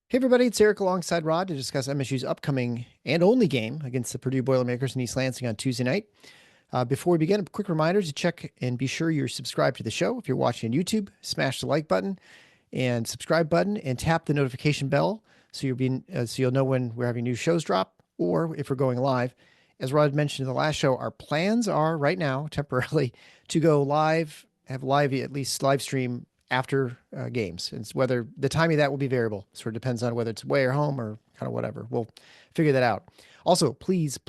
Hey everybody, it's Eric alongside Rod to discuss MSU's upcoming and only game against the Purdue Boilermakers in East Lansing on Tuesday night. Before we begin, a quick reminder to check and be sure you're subscribed to the show. If you're watching on YouTube, smash the like button and subscribe button and tap the notification bell so you'll know when we're having new shows drop or if we're going live. As Rod mentioned in the last show, our plans are right now temporarily to go live, have live at least live stream after games. And whether the timing of that will be variable. Sort of depends on whether it's away or home or kind of whatever. We'll figure that out. Also, please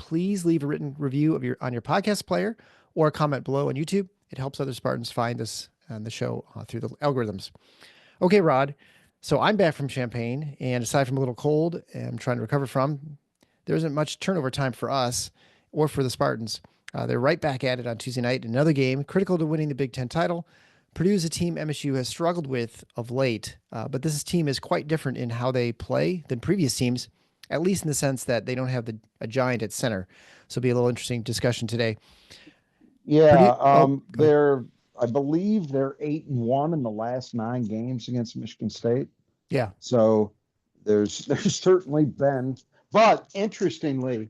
leave a written review on your podcast player or a comment below on YouTube. It helps other Spartans find us and the show through the algorithms. Okay, Rod. So I'm back from Champaign, and aside from a little cold I'm trying to recover from, there isn't much turnover time for us or for the Spartans. They're right back at it on Tuesday night. Another game critical to winning the Big Ten title. Purdue is a team MSU has struggled with of late, but this team is quite different in how they play than previous teams, at least in the sense that they don't have a giant at center. So it'll be a little interesting discussion today. Yeah, Go ahead. I believe they're 8-1 in the last 9 games against Michigan State. Yeah. So there's certainly been, but interestingly,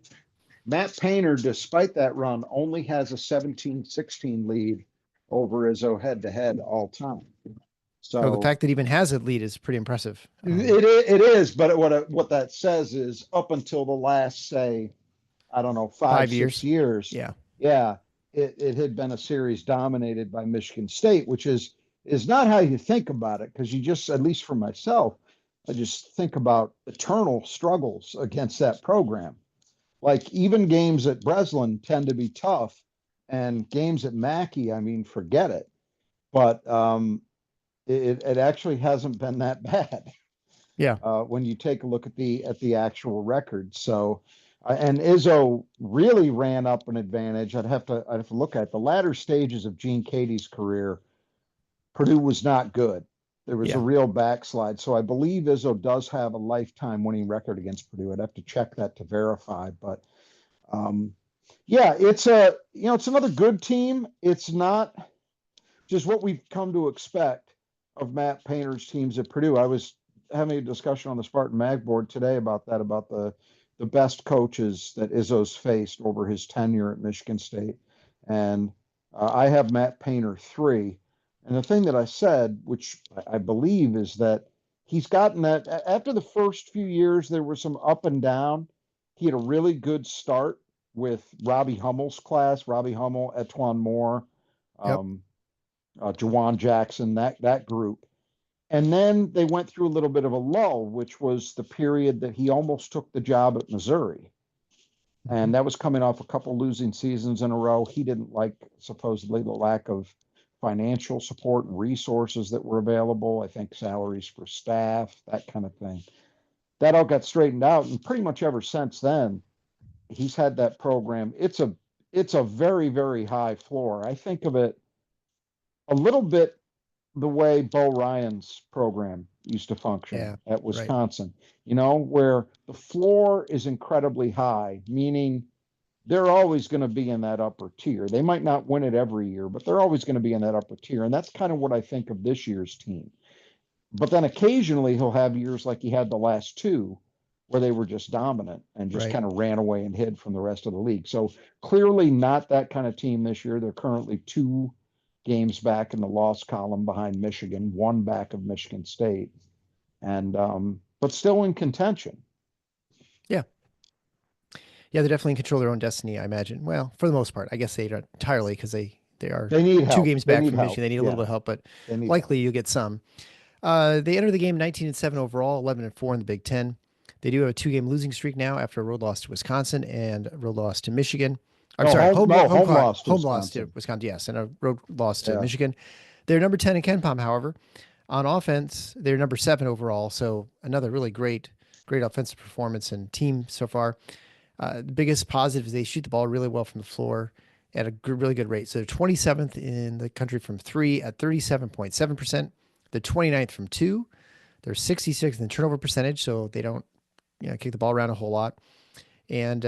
Matt Painter, despite that run, only has a 17-16 lead over Izzo head to head all time. Oh, the So fact that it even has a lead is pretty impressive. it is, but what that says is up until the last, say, I don't know, five, 5 years. 6 years, Yeah. yeah, it had been a series dominated by Michigan State, which is not how you think about it, because you just, at least for myself, I just think about eternal struggles against that program. Like even games at Breslin tend to be tough, and games at Mackey, I mean, forget it. But it actually hasn't been that bad Yeah. when you take a look at the actual record. So, and Izzo really ran up an advantage. I'd have to look at the latter stages of Gene Katie's career. Purdue was not good. There was a Yeah. real backslide. So I believe Izzo does have a lifetime winning record against Purdue. I'd have to check that to verify, but um, yeah, it's another good team. It's not just what we've come to expect of Matt Painter's teams at Purdue. I was having a discussion on the Spartan Mag board today about that, about the best coaches that Izzo's faced over his tenure at Michigan State, and I have Matt Painter 3. And the thing that I said, which I believe, is that he's gotten that after the first few years, there was some up and down. He had a really good start with Robbie Hummel's class, Robbie Hummel, Etwan Moore, Yep. um, Jawan Jackson, that group. And then they went through a little bit of a lull, which was the period that he almost took the job at Missouri. Mm-hmm. And that was coming off a couple losing seasons in a row. He didn't like, supposedly, the lack of financial support and resources that were available. I think salaries for staff, that kind of thing. That all got straightened out. And pretty much ever since then, he's had that program. It's a very, very high floor. I think of it a little bit the way Bo Ryan's program used to function Yeah. at Right. Wisconsin, where the floor is incredibly high, meaning they're always going to be in that upper tier. They might not win it every year, but they're always going to be in that upper tier. And that's kind of what I think of this year's team. But then occasionally he'll have years like he had the last two, where they were just dominant and just Right. kind of ran away and hid from the rest of the league. So clearly not that kind of team this year. They're currently 2 games back in the loss column behind Michigan, one back of Michigan State, and but still in contention. Yeah. Yeah. They're definitely in control of their own destiny, I imagine. Well, for the most part, I guess they don't entirely because they are They need two help. games They back need from Michigan. help. They need a little Yeah, bit of help, but they need help. likely you'll get some. They enter the game 19-7 overall, 11-4 in the Big Ten. They do have a 2-game losing streak now after a road loss to Wisconsin and a road loss to Michigan. I'm No sorry, home. No home loss to home loss to Wisconsin. Wisconsin, yes, and a road loss to Yeah. Michigan. They're number 10 in Ken Palm, however. On offense, they're number 7 overall, so another really great offensive performance and team so far. The biggest positive is they shoot the ball really well from the floor at a really good rate. So they're 27th in the country from 3 at 37.7%. They're 29th from 2. They're 66th in turnover percentage, so they don't kick the ball around a whole lot. And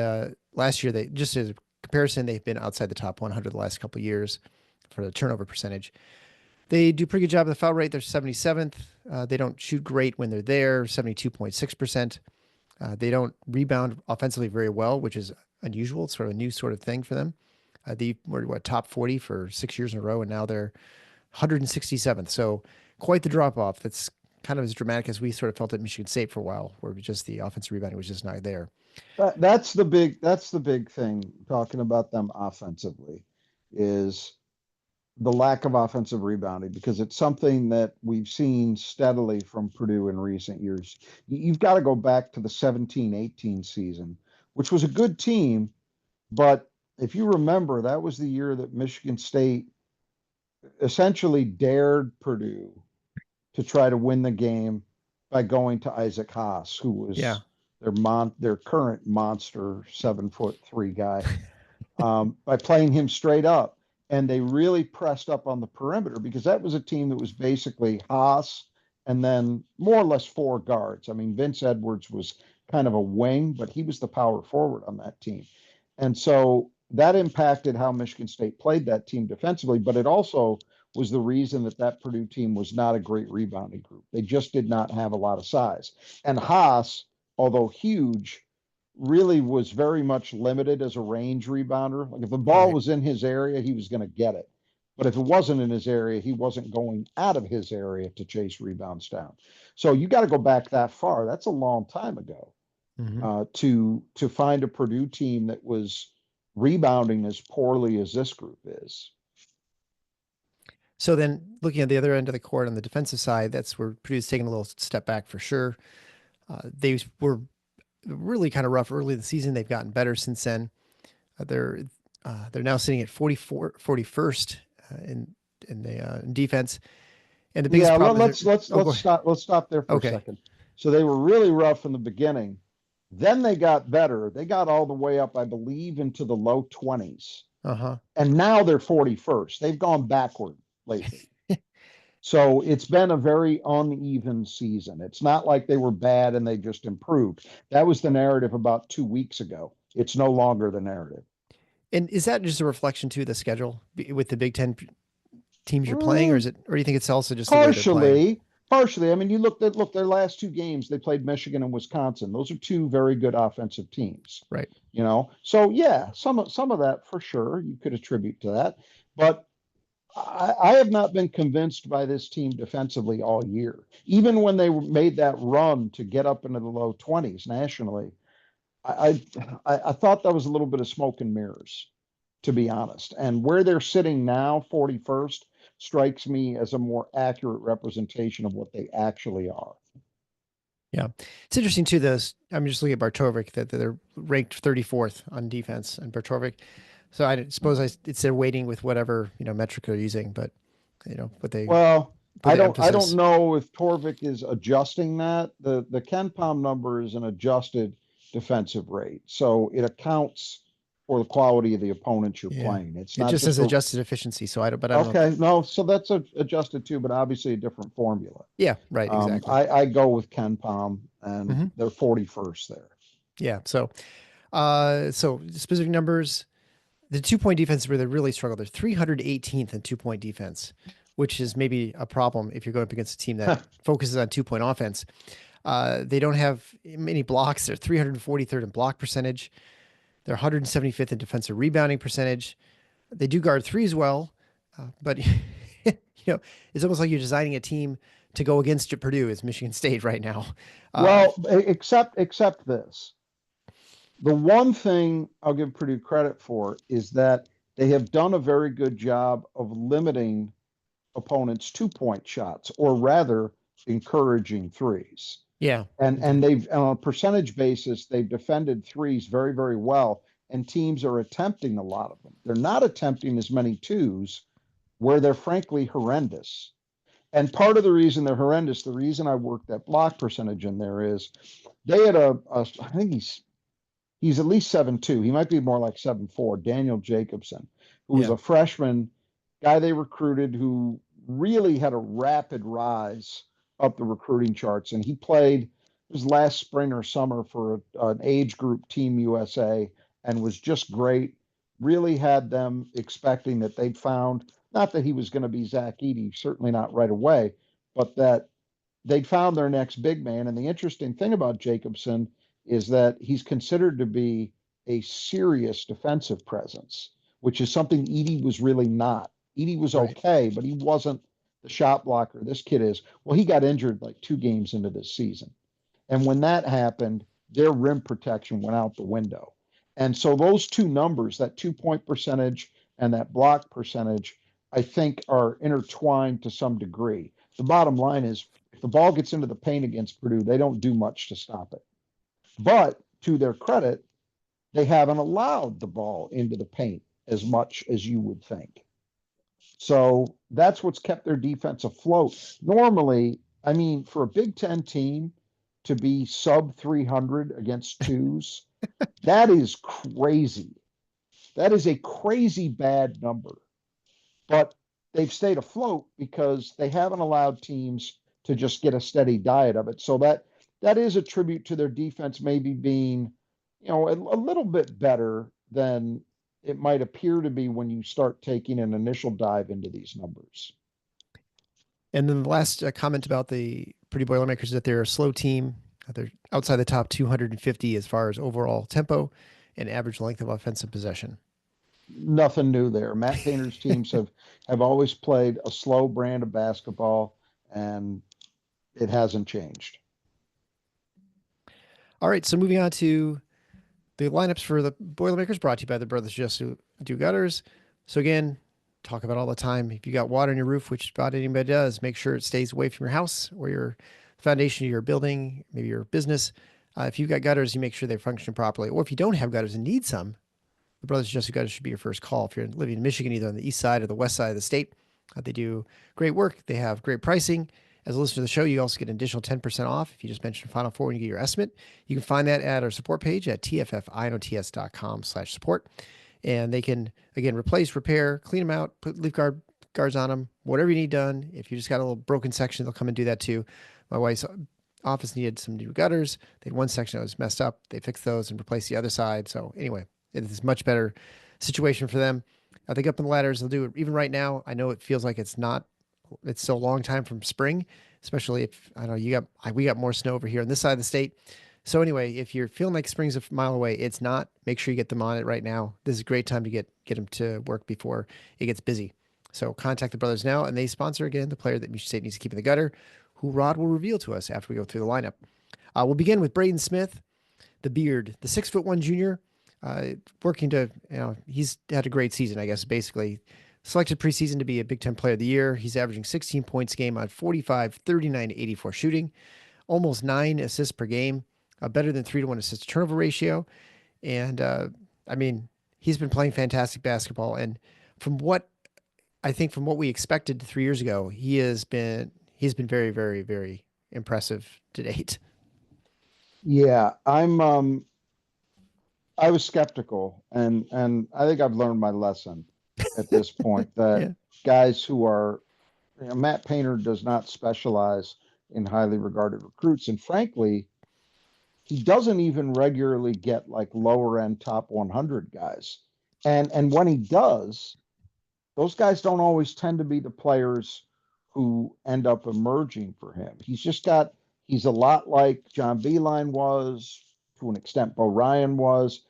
last year, they just as a comparison, they've been outside the top 100 the last couple of years for the turnover percentage. They do a pretty good job of the foul rate. They're 77th. They don't shoot great when they're there, 72.6%. They don't rebound offensively very well, which is unusual. It's sort of a new sort of thing for them. They were top 40 for 6 years in a row, and now they're 167th. So quite the drop off. That's kind of as dramatic as we sort of felt at Michigan State for a while, where just the offensive rebounding was just not there. That's the big thing talking about them offensively is the lack of offensive rebounding, because it's something that we've seen steadily from Purdue in recent years. You've got to go back to the 17-18 season, which was a good team, but if you remember, that was the year that Michigan State essentially dared Purdue to try to win the game by going to Isaac Haas, who was Yeah. their current monster 7'3" guy, by playing him straight up. And they really pressed up on the perimeter because that was a team that was basically Haas and then more or less four guards. I mean, Vince Edwards was kind of a wing, but he was the power forward on that team. And so that impacted how Michigan State played that team defensively, but it also was the reason that that Purdue team was not a great rebounding group. They just did not have a lot of size. And Haas, although huge, really was very much limited as a range rebounder. Like if the ball was in his area, he was going to get it. But if it wasn't in his area, he wasn't going out of his area to chase rebounds down. So you got to go back that far. That's a long time ago to find a Purdue team that was rebounding as poorly as this group is. So then looking at the other end of the court on the defensive side, that's where Purdue's taking a little step back for sure. They were really kind of rough early in the season. They've gotten better since then. They're now sitting at 41st in defense. And the biggest problem let's stop there for a second. So they were really rough in the beginning. Then they got better. They got all the way up, I believe, into the low 20s. And now they're 41st. They've gone backward lately. So it's been a very uneven season. It's not like they were bad and they just improved. That was the narrative about 2 weeks ago. It's no longer the narrative. And is that just a reflection to the schedule with the Big Ten teams you're playing, or do you think it's also just partially? I mean, you look their last two games, they played Michigan and Wisconsin. Those are two very good offensive teams. Right. You know, so yeah, some of that for sure you could attribute to that. But I have not been convinced by this team defensively all year. Even when they made that run to get up into the low 20s nationally, I thought that was a little bit of smoke and mirrors, to be honest. And where they're sitting now, 41st, strikes me as a more accurate representation of what they actually are. Yeah. It's interesting too, I'm just looking at Bartovic, that they're ranked 34th on defense and Bartovic. So I suppose it's they're waiting with whatever, metric they're using, but but they, I don't know if Torvik is adjusting that. The KenPom number is an adjusted defensive rate. So it accounts for the quality of the opponents you're playing. It just says adjusted efficiency. So I don't know. No, so that's adjusted too, but obviously a different formula. Yeah, right. Exactly. I go with KenPom and they're 41st there. Yeah. So specific numbers, the 2-point defense is where they really struggle. They're 318th in 2-point defense, which is maybe a problem if you're going up against a team that focuses on 2-point offense. They don't have many blocks. They're 343rd in block percentage. They're 175th in defensive rebounding percentage. They do guard threes well, but it's almost like you're designing a team to go against Purdue as Michigan State right now. Except this. The one thing I'll give Purdue credit for is that they have done a very good job of limiting opponents' 2-point shots, or rather encouraging threes. Yeah. And they've, on a percentage basis, they've defended threes very, very well. And teams are attempting a lot of them. They're not attempting as many twos, where they're frankly horrendous. And part of the reason they're horrendous, the reason I worked that block percentage in there is they had I think he's at least 7'2". He might be more like 7'4", Daniel Jacobson, who was a freshman guy they recruited who really had a rapid rise up the recruiting charts. And he played his last spring or summer for an age group Team USA and was just great. Really had them expecting that they'd found, not that he was going to be Zach Edey, certainly not right away, but that they'd found their next big man. And the interesting thing about Jacobson is that he's considered to be a serious defensive presence, which is something Edey was really not. Edey was Right. okay, but he wasn't the shot blocker this kid is. Well, he got injured like 2 games into this season. And when that happened, their rim protection went out the window. And so those two numbers, that 2 point percentage and that block percentage, I think are intertwined to some degree. The bottom line is if the ball gets into the paint against Purdue, they don't do much to stop it. But to their credit, they haven't allowed the ball into the paint as much as you would think. So that's what's kept their defense afloat. Normally, I mean, for a Big Ten team to be sub 300 against twos, that is crazy. That is a crazy bad number. But they've stayed afloat because they haven't allowed teams to just get a steady diet of it. So that is a tribute to their defense maybe being, a little bit better than it might appear to be when you start taking an initial dive into these numbers. And then the last comment about the Purdue Boilermakers is that they're a slow team. They're outside the top 250 as far as overall tempo and average length of offensive possession. Nothing new there. Matt Painter's teams have always played a slow brand of basketball, and it hasn't changed. All right, so moving on to the lineups for the Boilermakers, brought to you by the Brothers Just Do Gutters. So again, talk about all the time. If you got water on your roof, which about anybody does, make sure it stays away from your house or your foundation of your building, maybe your business. If you've got gutters, you make sure they function properly. Or if you don't have gutters and need some, the Brothers Just Do Gutters should be your first call. If you're living in Michigan, either on the east side or the west side of the state, they do great work. They have great pricing. As a listener to the show, you also get an additional 10% off if you just mention Final Four when you get your estimate. You can find that at our support page at tffinots.com/support. And they can, again, replace, repair, clean them out, put leaf guards on them, whatever you need done. If you just got a little broken section, they'll come and do that too. My wife's office needed some new gutters. They had one section that was messed up. They fixed those and replaced the other side. So anyway, it is a much better situation for them. I think up in the ladders, they'll do it even right now. I know it feels like it's still a long time from spring, especially if, I don't know, we got more snow over here on this side of the state. So anyway, if you're feeling like spring's a mile away, it's not. Make sure you get them on it right now. This is a great time to get them to work before it gets busy. So contact the brothers now, and they sponsor, again, the player that Michigan State needs to keep in the gutter, who Rod will reveal to us after we go through the lineup. We'll begin with Braden Smith, the beard, the 6'1" junior, working to, he's had a great season, I guess, basically. Selected preseason to be a Big Ten Player of the Year. He's averaging 16 points a game on 45, 39, 84 shooting, almost 9 assists per game, better than 3-to-1 assist to turnover ratio. And he's been playing fantastic basketball. And from what we expected 3 years ago, he's been very, very, very impressive to date. Yeah, I was skeptical, and I think I've learned my lesson at this point that Yeah. guys who are, Matt Painter does not specialize in highly regarded recruits, and frankly, he doesn't even regularly get like lower end top 100 guys, and when he does, those guys don't always tend to be the players who end up emerging for him. He's a lot like John Beilein was, to an extent Bo Ryan was.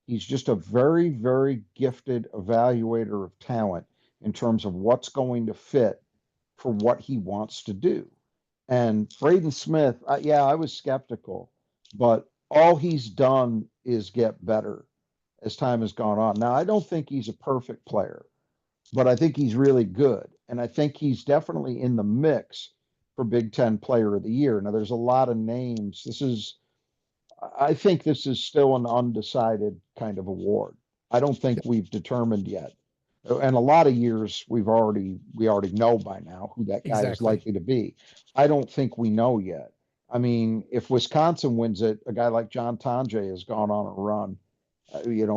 He's just a very, very gifted evaluator of talent in terms of what's going to fit for what he wants to do. And Braden Smith, I was skeptical, but all he's done is get better as time has gone on. Now, I don't think he's a perfect player, but I think he's really good. And I think he's definitely in the mix for Big Ten Player of the Year. Now, there's a lot of names. I think this is still an undecided kind of award. I don't think we've determined yet. And a lot of years we already know by now who that guy is likely to be. I don't think we know yet. I mean, if Wisconsin wins it, a guy like John Tonje has gone on a run.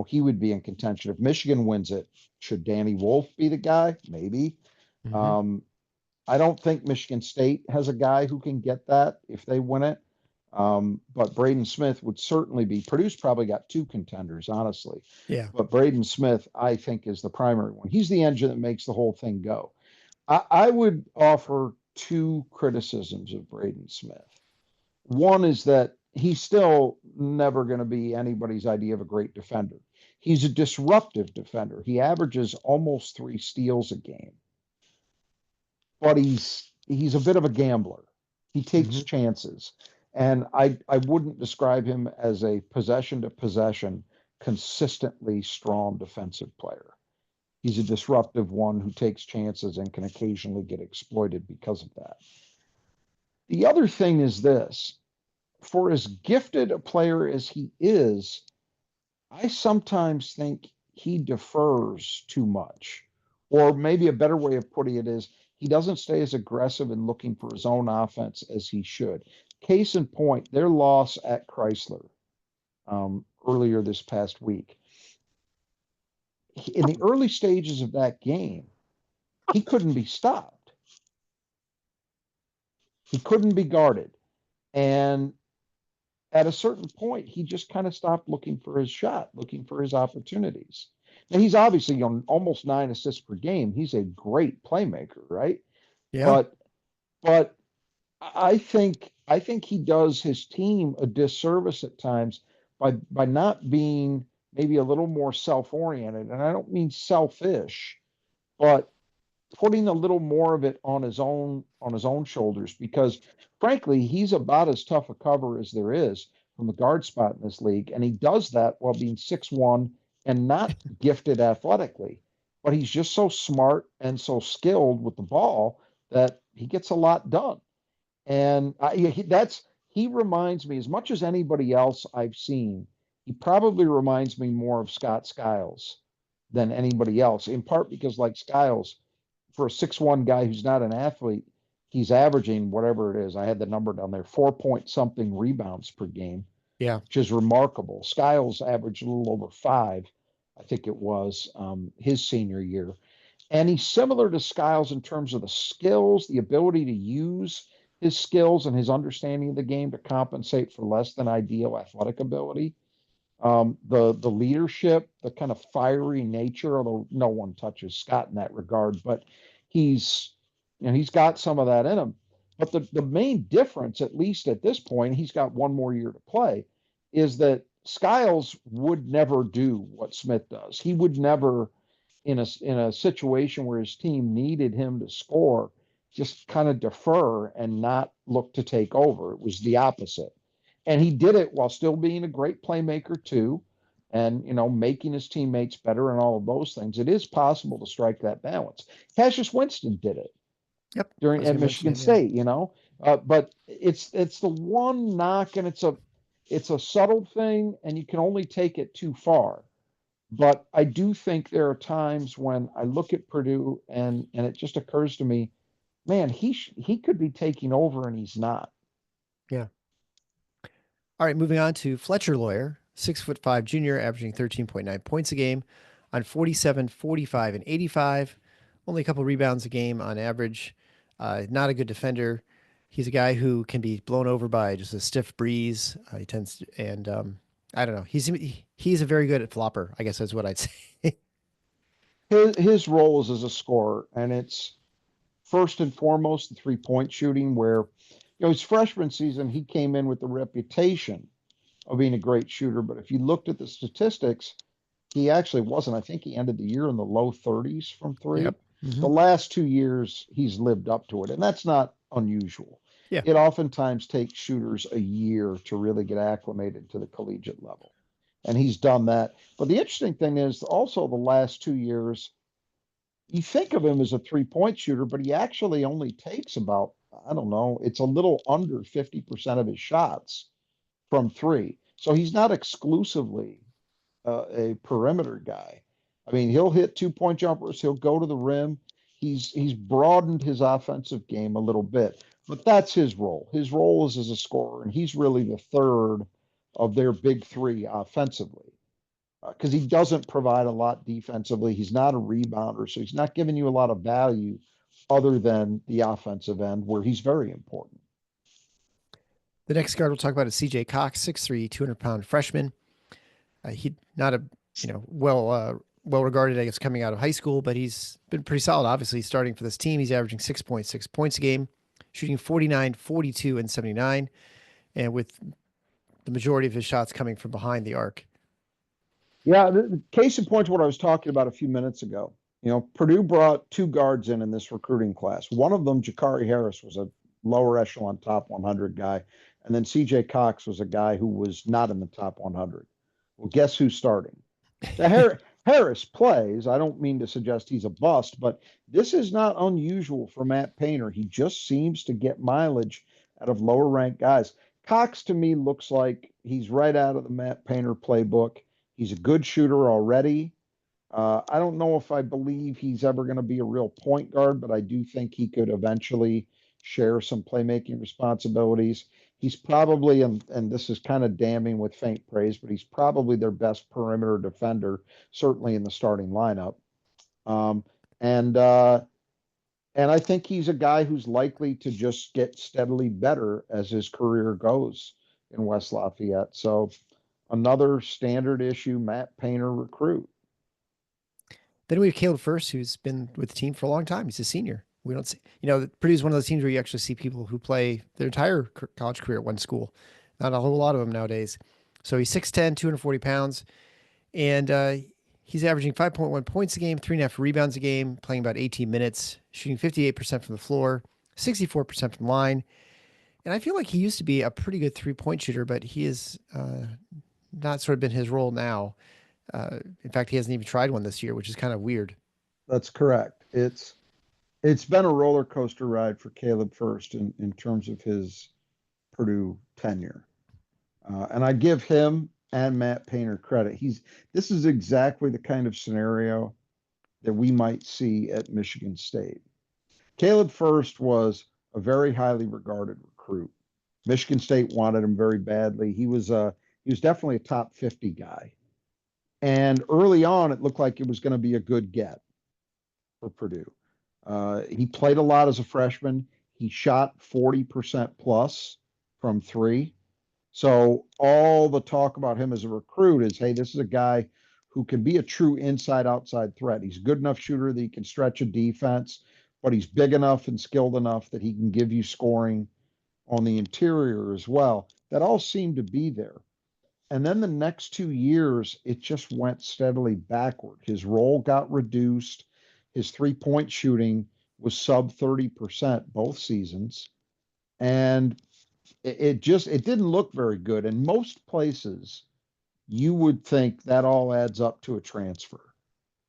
He would be in contention. If Michigan wins it, should Danny Wolf be the guy? Maybe. Mm-hmm. I don't think Michigan State has a guy who can get that if they win it. But Braden Smith would certainly be. Purdue's probably got 2 contenders, honestly. Yeah. But Braden Smith, I think, is the primary one. He's the engine that makes the whole thing go. I would offer two criticisms of Braden Smith. One is that he's still never going to be anybody's idea of a great defender. He's a disruptive defender. He averages almost 3 steals a game, but he's a bit of a gambler. He takes Hmm. chances. And I wouldn't describe him as a possession to possession, consistently strong defensive player. He's a disruptive one who takes chances and can occasionally get exploited because of that. The other thing is this: for as gifted a player as he is, I sometimes think he defers too much. Or maybe a better way of putting it is he doesn't stay as aggressive in looking for his own offense as he should. Case in point, their loss at Chrysler earlier this past week. In the early stages of that game, he couldn't be stopped. He couldn't be guarded. And at a certain point, he just kind of stopped looking for his shot, looking for his opportunities. Now, he's obviously on almost 9 assists per game. He's a great playmaker, right? Yeah. But but I think he does his team a disservice at times by not being maybe a little more self-oriented. And I don't mean selfish, but putting a little more of it on his own shoulders, because frankly he's about as tough a cover as there is from the guard spot in this league, and he does that while being 6'1" and not gifted athletically, but he's just so smart and so skilled with the ball that he gets a lot done. And he reminds me, as much as anybody else I've seen, he probably reminds me more of Scott Skiles than anybody else, in part because, like Skiles, for a 6'1" guy who's not an athlete, he's averaging whatever it is. I had the number down there, 4 point something rebounds per game, Yeah. which is remarkable. Skiles averaged a little over 5, I think it was, his senior year. And he's similar to Skiles in terms of the skills, the ability to use his skills and his understanding of the game to compensate for less than ideal athletic ability. The leadership, the kind of fiery nature, although no one touches Scott in that regard, but he's he's got some of that in him. But the main difference, at least at this point, he's got one more year to play, is that Skiles would never do what Smith does. He would never, in a situation where his team needed him to score, just kind of defer and not look to take over. It was the opposite. And he did it while still being a great playmaker too, and making his teammates better and all of those things. It is possible to strike that balance. Cassius Winston did it Yep. I during was at going to mention Michigan him. Yeah. State, but it's the one knock, and it's a subtle thing, and you can only take it too far. But I do think there are times when I look at Purdue and it just occurs to me, man, he could be taking over and he's not. Yeah. All right. Moving on to Fletcher Lawyer, 6'5" junior, averaging 13.9 points a game on 47, 45, and 85. Only a couple rebounds a game on average. Not a good defender. He's a guy who can be blown over by just a stiff breeze. He tends to, and I don't know. He's a very good at flopper, I guess that's what I'd say. His role is as a scorer, and it's first and foremost the 3 point shooting. Where his freshman season he came in with the reputation of being a great shooter, but if you looked at the statistics, he actually wasn't. I think he ended the year in the low 30s from three. Yep. Hmm. The last 2 years, he's lived up to it, and that's not unusual. Yeah. It oftentimes takes shooters a year to really get acclimated to the collegiate level, and he's done that. But the interesting thing is also the last 2 years, you think of him as a 3 point shooter, but he actually only takes about, I don't know, it's a little under 50% of his shots from three. So he's not exclusively a perimeter guy. I mean, he'll hit 2 point jumpers. He'll go to the rim. He's broadened his offensive game a little bit, but that's his role. His role is as a scorer, and he's really the third of their big three offensively, because he doesn't provide a lot defensively. He's not a rebounder, so he's not giving you a lot of value other than the offensive end, where he's very important. The next guard we'll talk about is CJ Cox, 6'3", 200-pound freshman. He not a well regarded, I guess, coming out of high school, but he's been pretty solid. Obviously, starting for this team, he's averaging 6.6 points a game shooting 49, 42, and 79, and with the majority of his shots coming from behind the arc. Yeah, the case in point to what I was talking about a few minutes ago. Purdue brought two guards in this recruiting class. One of them, Jakari Harris, was a lower echelon top 100 guy. And then CJ Cox was a guy who was not in the top 100. Well, guess who's starting? Now, Harris plays. I don't mean to suggest he's a bust, but this is not unusual for Matt Painter. He just seems to get mileage out of lower ranked guys. Cox to me looks like he's right out of the Matt Painter playbook. He's a good shooter already. I don't know if I believe he's ever going to be a real point guard, but I do think he could eventually share some playmaking responsibilities. He's probably, and this is kind of damning with faint praise, but he's probably their best perimeter defender, certainly in the starting lineup. Um, and I think he's a guy who's likely to just get steadily better as his career goes in West Lafayette. So another standard issue Matt Painter recruit. Then we have Caleb First, who's been with the team for a long time. He's a senior. We don't see, Purdue's one of those teams where you actually see people who play their entire college career at one school. Not a whole lot of them nowadays. So he's 6'10", 240 pounds, and he's averaging 5.1 points a game, 3.5 rebounds a game, playing about 18 minutes, shooting 58% from the floor, 64% from the line. And I feel like he used to be a pretty good three-point shooter, but he is not sort of been his role now. In fact, he hasn't even tried one this year, which is kind of weird. That's correct. It's been a roller coaster ride for Caleb First in terms of his Purdue tenure. And I give him and Matt Painter credit. This is exactly the kind of scenario that we might see at Michigan State. Caleb First was a very highly regarded recruit. Michigan State wanted him very badly. He was definitely a top 50 guy. And early on, it looked like it was going to be a good get for Purdue. He played a lot as a freshman. He shot 40% plus from three. So all the talk about him as a recruit is, hey, this is a guy who can be a true inside-outside threat. He's a good enough shooter that he can stretch a defense, but he's big enough and skilled enough that he can give you scoring on the interior as well. That all seemed to be there. And then the next 2 years, it just went steadily backward. His role got reduced. His three-point shooting was sub 30% both seasons. And it didn't look very good. In most places, you would think that all adds up to a transfer.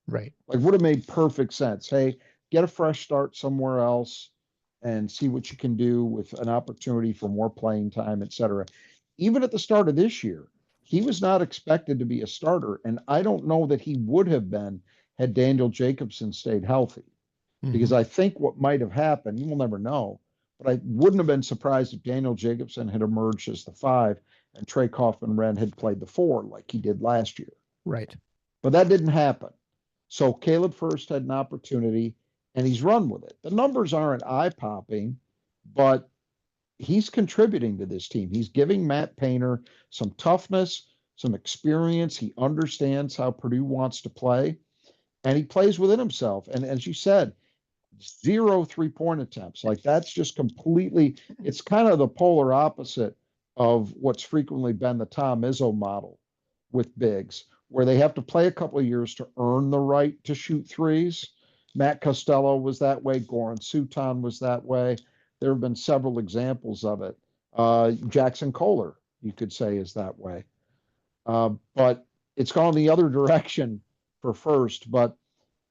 Right. Like, would have made perfect sense. Hey, get a fresh start somewhere else and see what you can do with an opportunity for more playing time, et cetera. Even at the start of this year, he was not expected to be a starter. And I don't know that he would have been had Daniel Jacobson stayed healthy. Because I think what might have happened, you will never know, but I wouldn't have been surprised if Daniel Jacobson had emerged as the 5 and Trey Kaufman-Renn had played the 4 like he did last year. Right. But that didn't happen. So Caleb First had an opportunity, and he's run with it. The numbers aren't eye-popping, but he's contributing to this team. He's giving Matt Painter some toughness, some experience. He understands how Purdue wants to play, and he plays within himself. And as you said, 0 3-point attempts. Like, that's just completely, it's kind of the polar opposite of what's frequently been the Tom Izzo model with bigs, where they have to play a couple of years to earn the right to shoot threes. Matt Costello was that way. Goran Suton was that way. There have been several examples of it. Jackson Kohler, you could say, is that way. But it's gone the other direction for First. But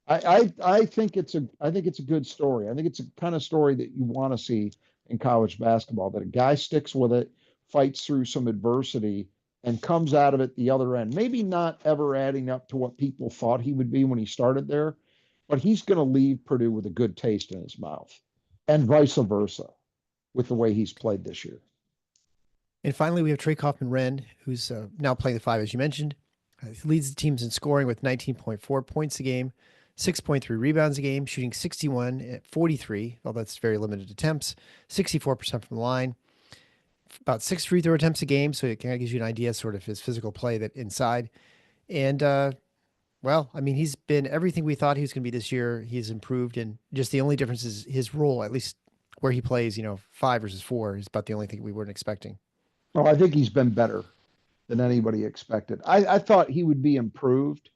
I think it's a good story. I think it's a kind of story that you want to see in college basketball, that a guy sticks with it, fights through some adversity, and comes out of it the other end. Maybe not ever adding up to what people thought he would be when he started there, but he's going to leave Purdue with a good taste in his mouth, and vice versa with the way he's played this year. And finally, we have Trey Kaufman-Renn, who's now playing the 5, as you mentioned. He leads the teams in scoring with 19.4 points a game, 6.3 rebounds a game, shooting 61 at 43, although that's very limited attempts, 64% from the line, about 6 free throw attempts a game. So it kind of gives you an idea sort of his physical play that inside. And, well, I mean, he's been everything we thought he was going to be this year. He's improved. And just the only difference is his role, at least where he plays, 5 versus 4 is about the only thing we weren't expecting. Well, I think he's been better than anybody expected. I thought he would be improved,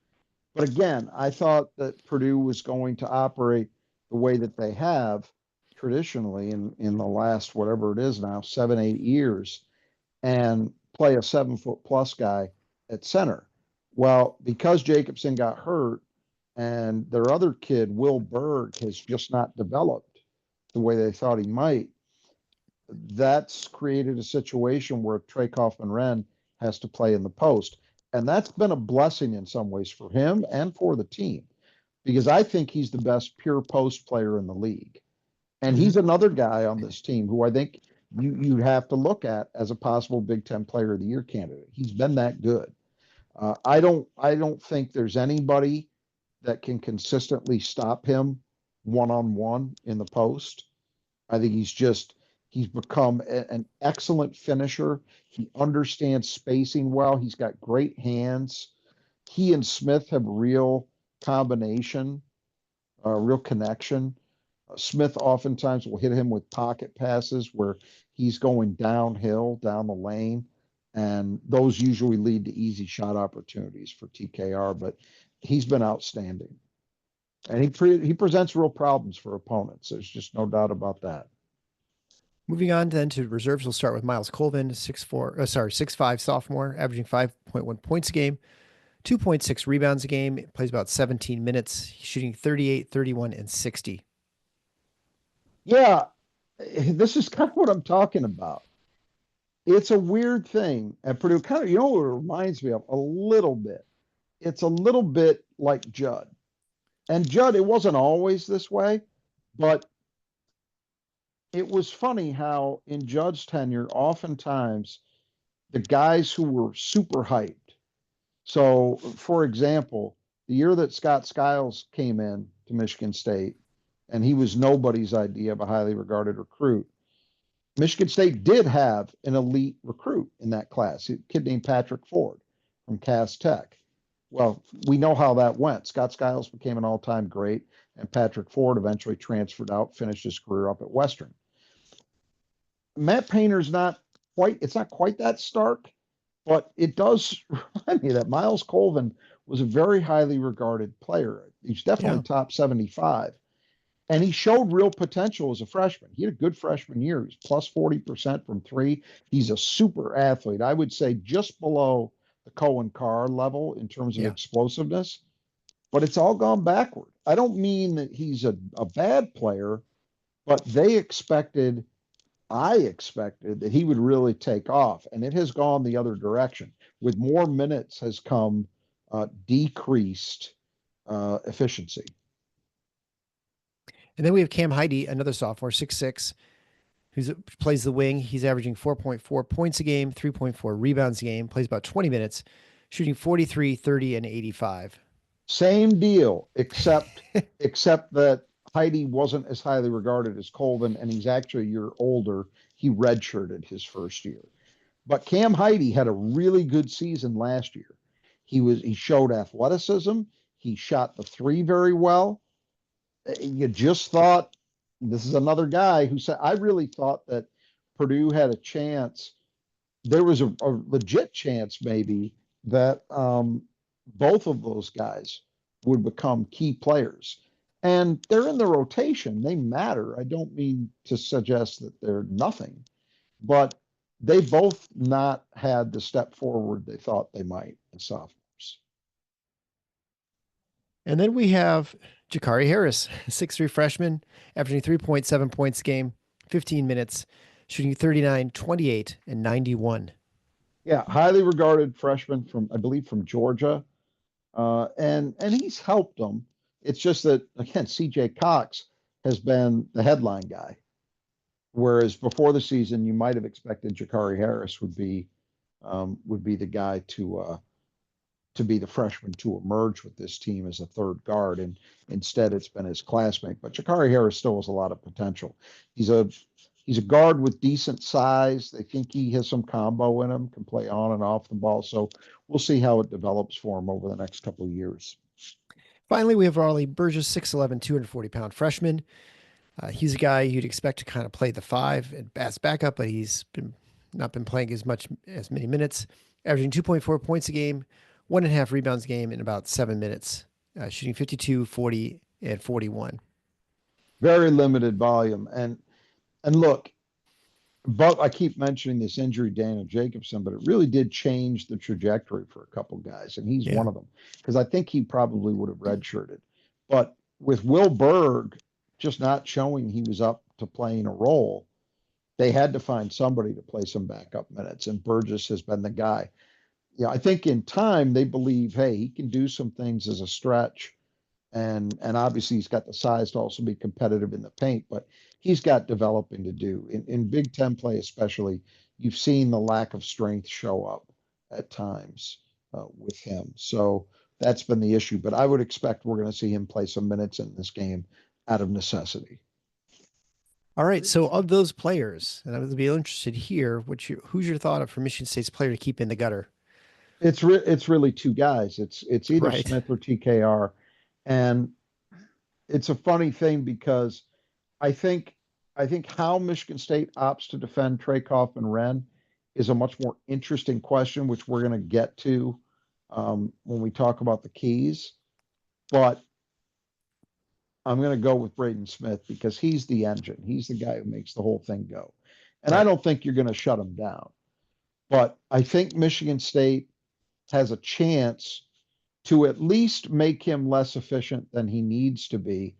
but again, I thought that Purdue was going to operate the way that they have traditionally in the last whatever it is now, 7, 8 years, and play a 7 foot plus guy at center. Well, because Jacobson got hurt and their other kid, Will Berg, has just not developed the way they thought he might, that's created a situation where Trey Kaufman-Renn has to play in the post. And that's been a blessing in some ways for him and for the team, because I think he's the best pure post player in the league. And he's another guy on this team who I think you have to look at as a possible Big Ten Player of the Year candidate. He's been that good. I don't think there's anybody that can consistently stop him one-on-one in the post. I think he's become an excellent finisher. He understands spacing well. He's got great hands. He and Smith have real combination, real connection. Smith oftentimes will hit him with pocket passes where he's going downhill down the lane, and those usually lead to easy shot opportunities for TKR. But he's been outstanding, and he presents real problems for opponents. There's just no doubt about that. Moving on then to reserves, we'll start with Miles Colvin, 6'5" sophomore, averaging 5.1 points a game, 2.6 rebounds a game, plays about 17 minutes. He's shooting 38, 31, and 60. Yeah, this is kind of what I'm talking about. It's a weird thing at Purdue. Kind of, what it reminds me of a little bit. It's a little bit like Judd. And Judd, it wasn't always this way, but it was funny how in Judd's tenure, oftentimes the guys who were super hyped. So, for example, the year that Scott Skiles came in to Michigan State, and he was nobody's idea of a highly regarded recruit, Michigan State did have an elite recruit in that class, a kid named Patrick Ford from Cass Tech. Well, we know how that went. Scott Skiles became an all-time great, and Patrick Ford eventually transferred out, finished his career up at Western. Matt Painter's not quite that stark, but it does remind me that Miles Colvin was a very highly regarded player. He's definitely top 75. And he showed real potential as a freshman. He had a good freshman year. He's plus 40% from three. He's a super athlete. I would say just below the Cohen Carr level in terms of explosiveness, but it's all gone backward. I don't mean that he's a bad player, but I expected that he would really take off, and it has gone the other direction. With more minutes has come decreased efficiency. And then we have Cam Heide, another sophomore, 6'6", who plays the wing. He's averaging 4.4 points a game, 3.4 rebounds a game, plays about 20 minutes, shooting 43, 30, and 85. Same deal, except that Heide wasn't as highly regarded as Colvin, and he's actually a year older. He redshirted his first year. But Cam Heide had a really good season last year. He showed athleticism. He shot the three very well. You just thought, this is another guy who said, I really thought that Purdue had a chance. There was a legit chance maybe that both of those guys would become key players. And they're in the rotation. They matter. I don't mean to suggest that they're nothing, but they both not had the step forward they thought they might as sophomores. And then we have Jakari Harris, 6'3" freshman, averaging 3.7 points a game, 15 minutes, shooting 39, 28, and 91. Yeah, highly regarded freshman I believe from Georgia. And he's helped them. It's just that, again, CJ Cox has been the headline guy. Whereas before the season, you might have expected Jakari Harris would be the guy to be the freshman to emerge with this team as a third guard, and instead it's been his classmate. But Jakari Harris still has a lot of potential. He's a guard with decent size. They think he has some combo in him, can play on and off the ball. So we'll see how it develops for him over the next couple of years. Finally, we have Raleigh Burgess, 6'11", 240-pound freshman, He's a guy you'd expect to kind of play the five and as backup, but he's been not been playing as many minutes, averaging 2.4 points a game, 1.5 rebounds a game in about 7 minutes, shooting 52, 40, and 41. Very limited volume. And look, but I keep mentioning this injury, Daniel Jacobson, but it really did change the trajectory for a couple guys, and he's Yeah. one of them because I think he probably would have redshirted. But with Will Berg just not showing he was up to playing a role, they had to find somebody to play some backup minutes, and Burgess has been the guy. Yeah, I think in time they believe, hey, he can do some things as a stretch, and obviously he's got the size to also be competitive in the paint, but he's got developing to do. In Big Ten play, especially, you've seen the lack of strength show up at times with him. So that's been the issue. But I would expect we're going to see him play some minutes in this game out of necessity. All right. So of those players, and I would be interested here, who's your thought of for Michigan State's player to keep in the gutter? It's really two guys. It's either Right. Smith or TKR, and it's a funny thing because I think I think how Michigan State opts to defend Trakoff and Wren is a much more interesting question, which we're going to get to when we talk about the keys. But I'm going to go with Braden Smith because he's the engine. He's the guy who makes the whole thing go. And I Right. don't think you're going to shut him down. But I think Michigan State has a chance to at least make him less efficient than he needs to be,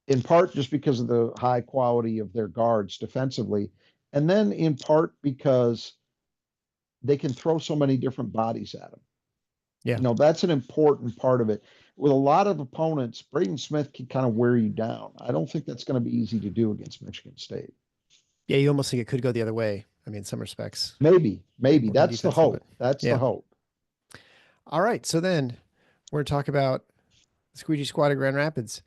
in part just because of the high quality of their guards defensively, and then in part because they can throw so many different bodies at him. Yeah. That's an important part of it. With a lot of opponents, Braden Smith can kind of wear you down. I don't think that's going to be easy to do against Michigan State. Yeah. You almost think it could go the other way. I mean, in some respects, Maybe working that's the defense a little hope. bit. That's the Yeah. hope. All right. So then we're going to talk about the Squeegee Squad of Grand Rapids.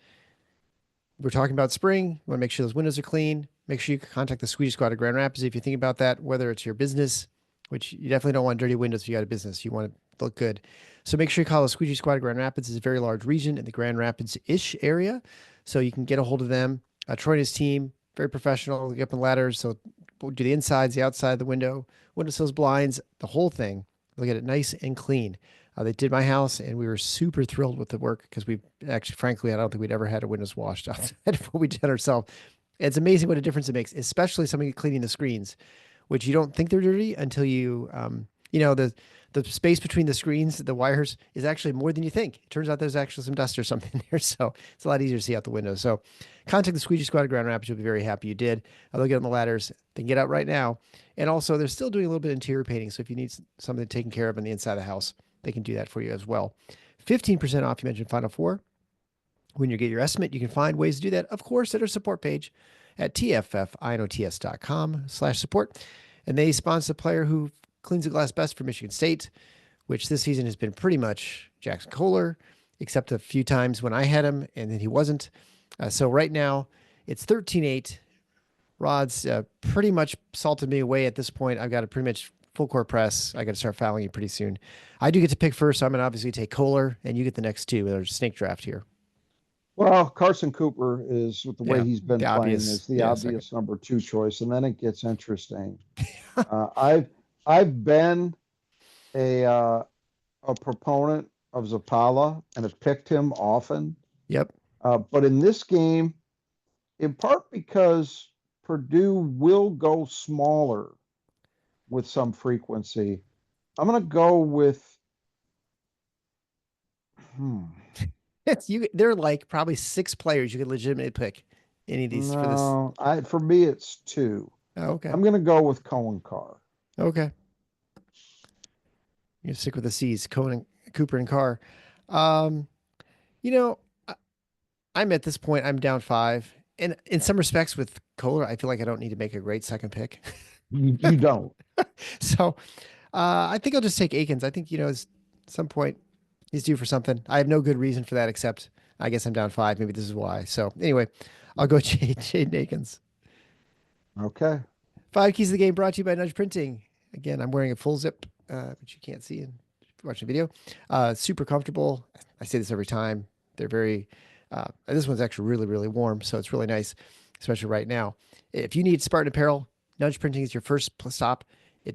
We're talking about spring. You want to make sure those windows are clean. Make sure you contact the Squeegee Squad of Grand Rapids if you think about that, whether it's your business, which you definitely don't want dirty windows if you got a business. You want to look good. So make sure you call the Squeegee Squad of Grand Rapids. It's a very large region in the Grand Rapids-ish area. So you can get a hold of them. Troy and his team, very professional. They get up in ladders. So we'll do the insides, the outside of the windowsills, blinds, the whole thing. They'll get it nice and clean. They did my house, and we were super thrilled with the work because we actually, frankly, I don't think we'd ever had a windows washed outside of what we did ourselves. It's amazing what a difference it makes, especially somebody cleaning the screens, which you don't think they're dirty until the space between the screens, the wires, is actually more than you think. It turns out there's actually some dust or something there, so it's a lot easier to see out the window. So contact the Squeegee Squad of Grand Rapids. You'll be very happy you did. They'll get on the ladders. They can get out right now. And also, they're still doing a little bit of interior painting, so if you need something taken care of on the inside of the house, they can do that for you as well. 15% off, you mentioned Final Four. When you get your estimate, you can find ways to do that, of course, at our support page at tffinots.com/support. And they sponsor the player who cleans the glass best for Michigan State, which this season has been pretty much Jackson Kohler, except a few times when I had him and then he wasn't. So right now, it's 13-8. Rod's pretty much salted me away at this point. I've got a pretty much full court press. I got to start fouling you pretty soon. I do get to pick first, so I'm going to obviously take Kohler, and you get the next two. There's a snake draft here. Well, Carson Cooper is, with the way Yeah, he's been the playing, obvious. is the Yeah, second. obvious number two choice, and then it gets interesting. I've been a a proponent of Zapala and have picked him often, Yep. but in this game, in part because Purdue will go smaller with some frequency, I'm going to go with. Hmm, It's you. There are like probably six players you could legitimately pick any of these for this. no, for me it's two. Oh, okay. I'm going to go with Cohen Carr. Okay. You're stick with the C's, Cohen, Cooper, and Carr. Um, you know, I- I'm at this point. I'm down five, and in some respects, with Kohler, I feel like I don't need to make a great second pick. You don't. So I think I'll just take Akins. I think, at some point he's due for something. I have no good reason for that except I guess I'm down five. Maybe this is why. So anyway, I'll go Jaden Akins. Okay. Five keys of the game brought to you by Nudge Printing. Again, I'm wearing a full zip, which you can't see in watching the video. Super comfortable. I say this every time. They're very, this one's actually really, really warm. So it's really nice. especially right now. If you need Spartan apparel, Nudge Printing is your first stop.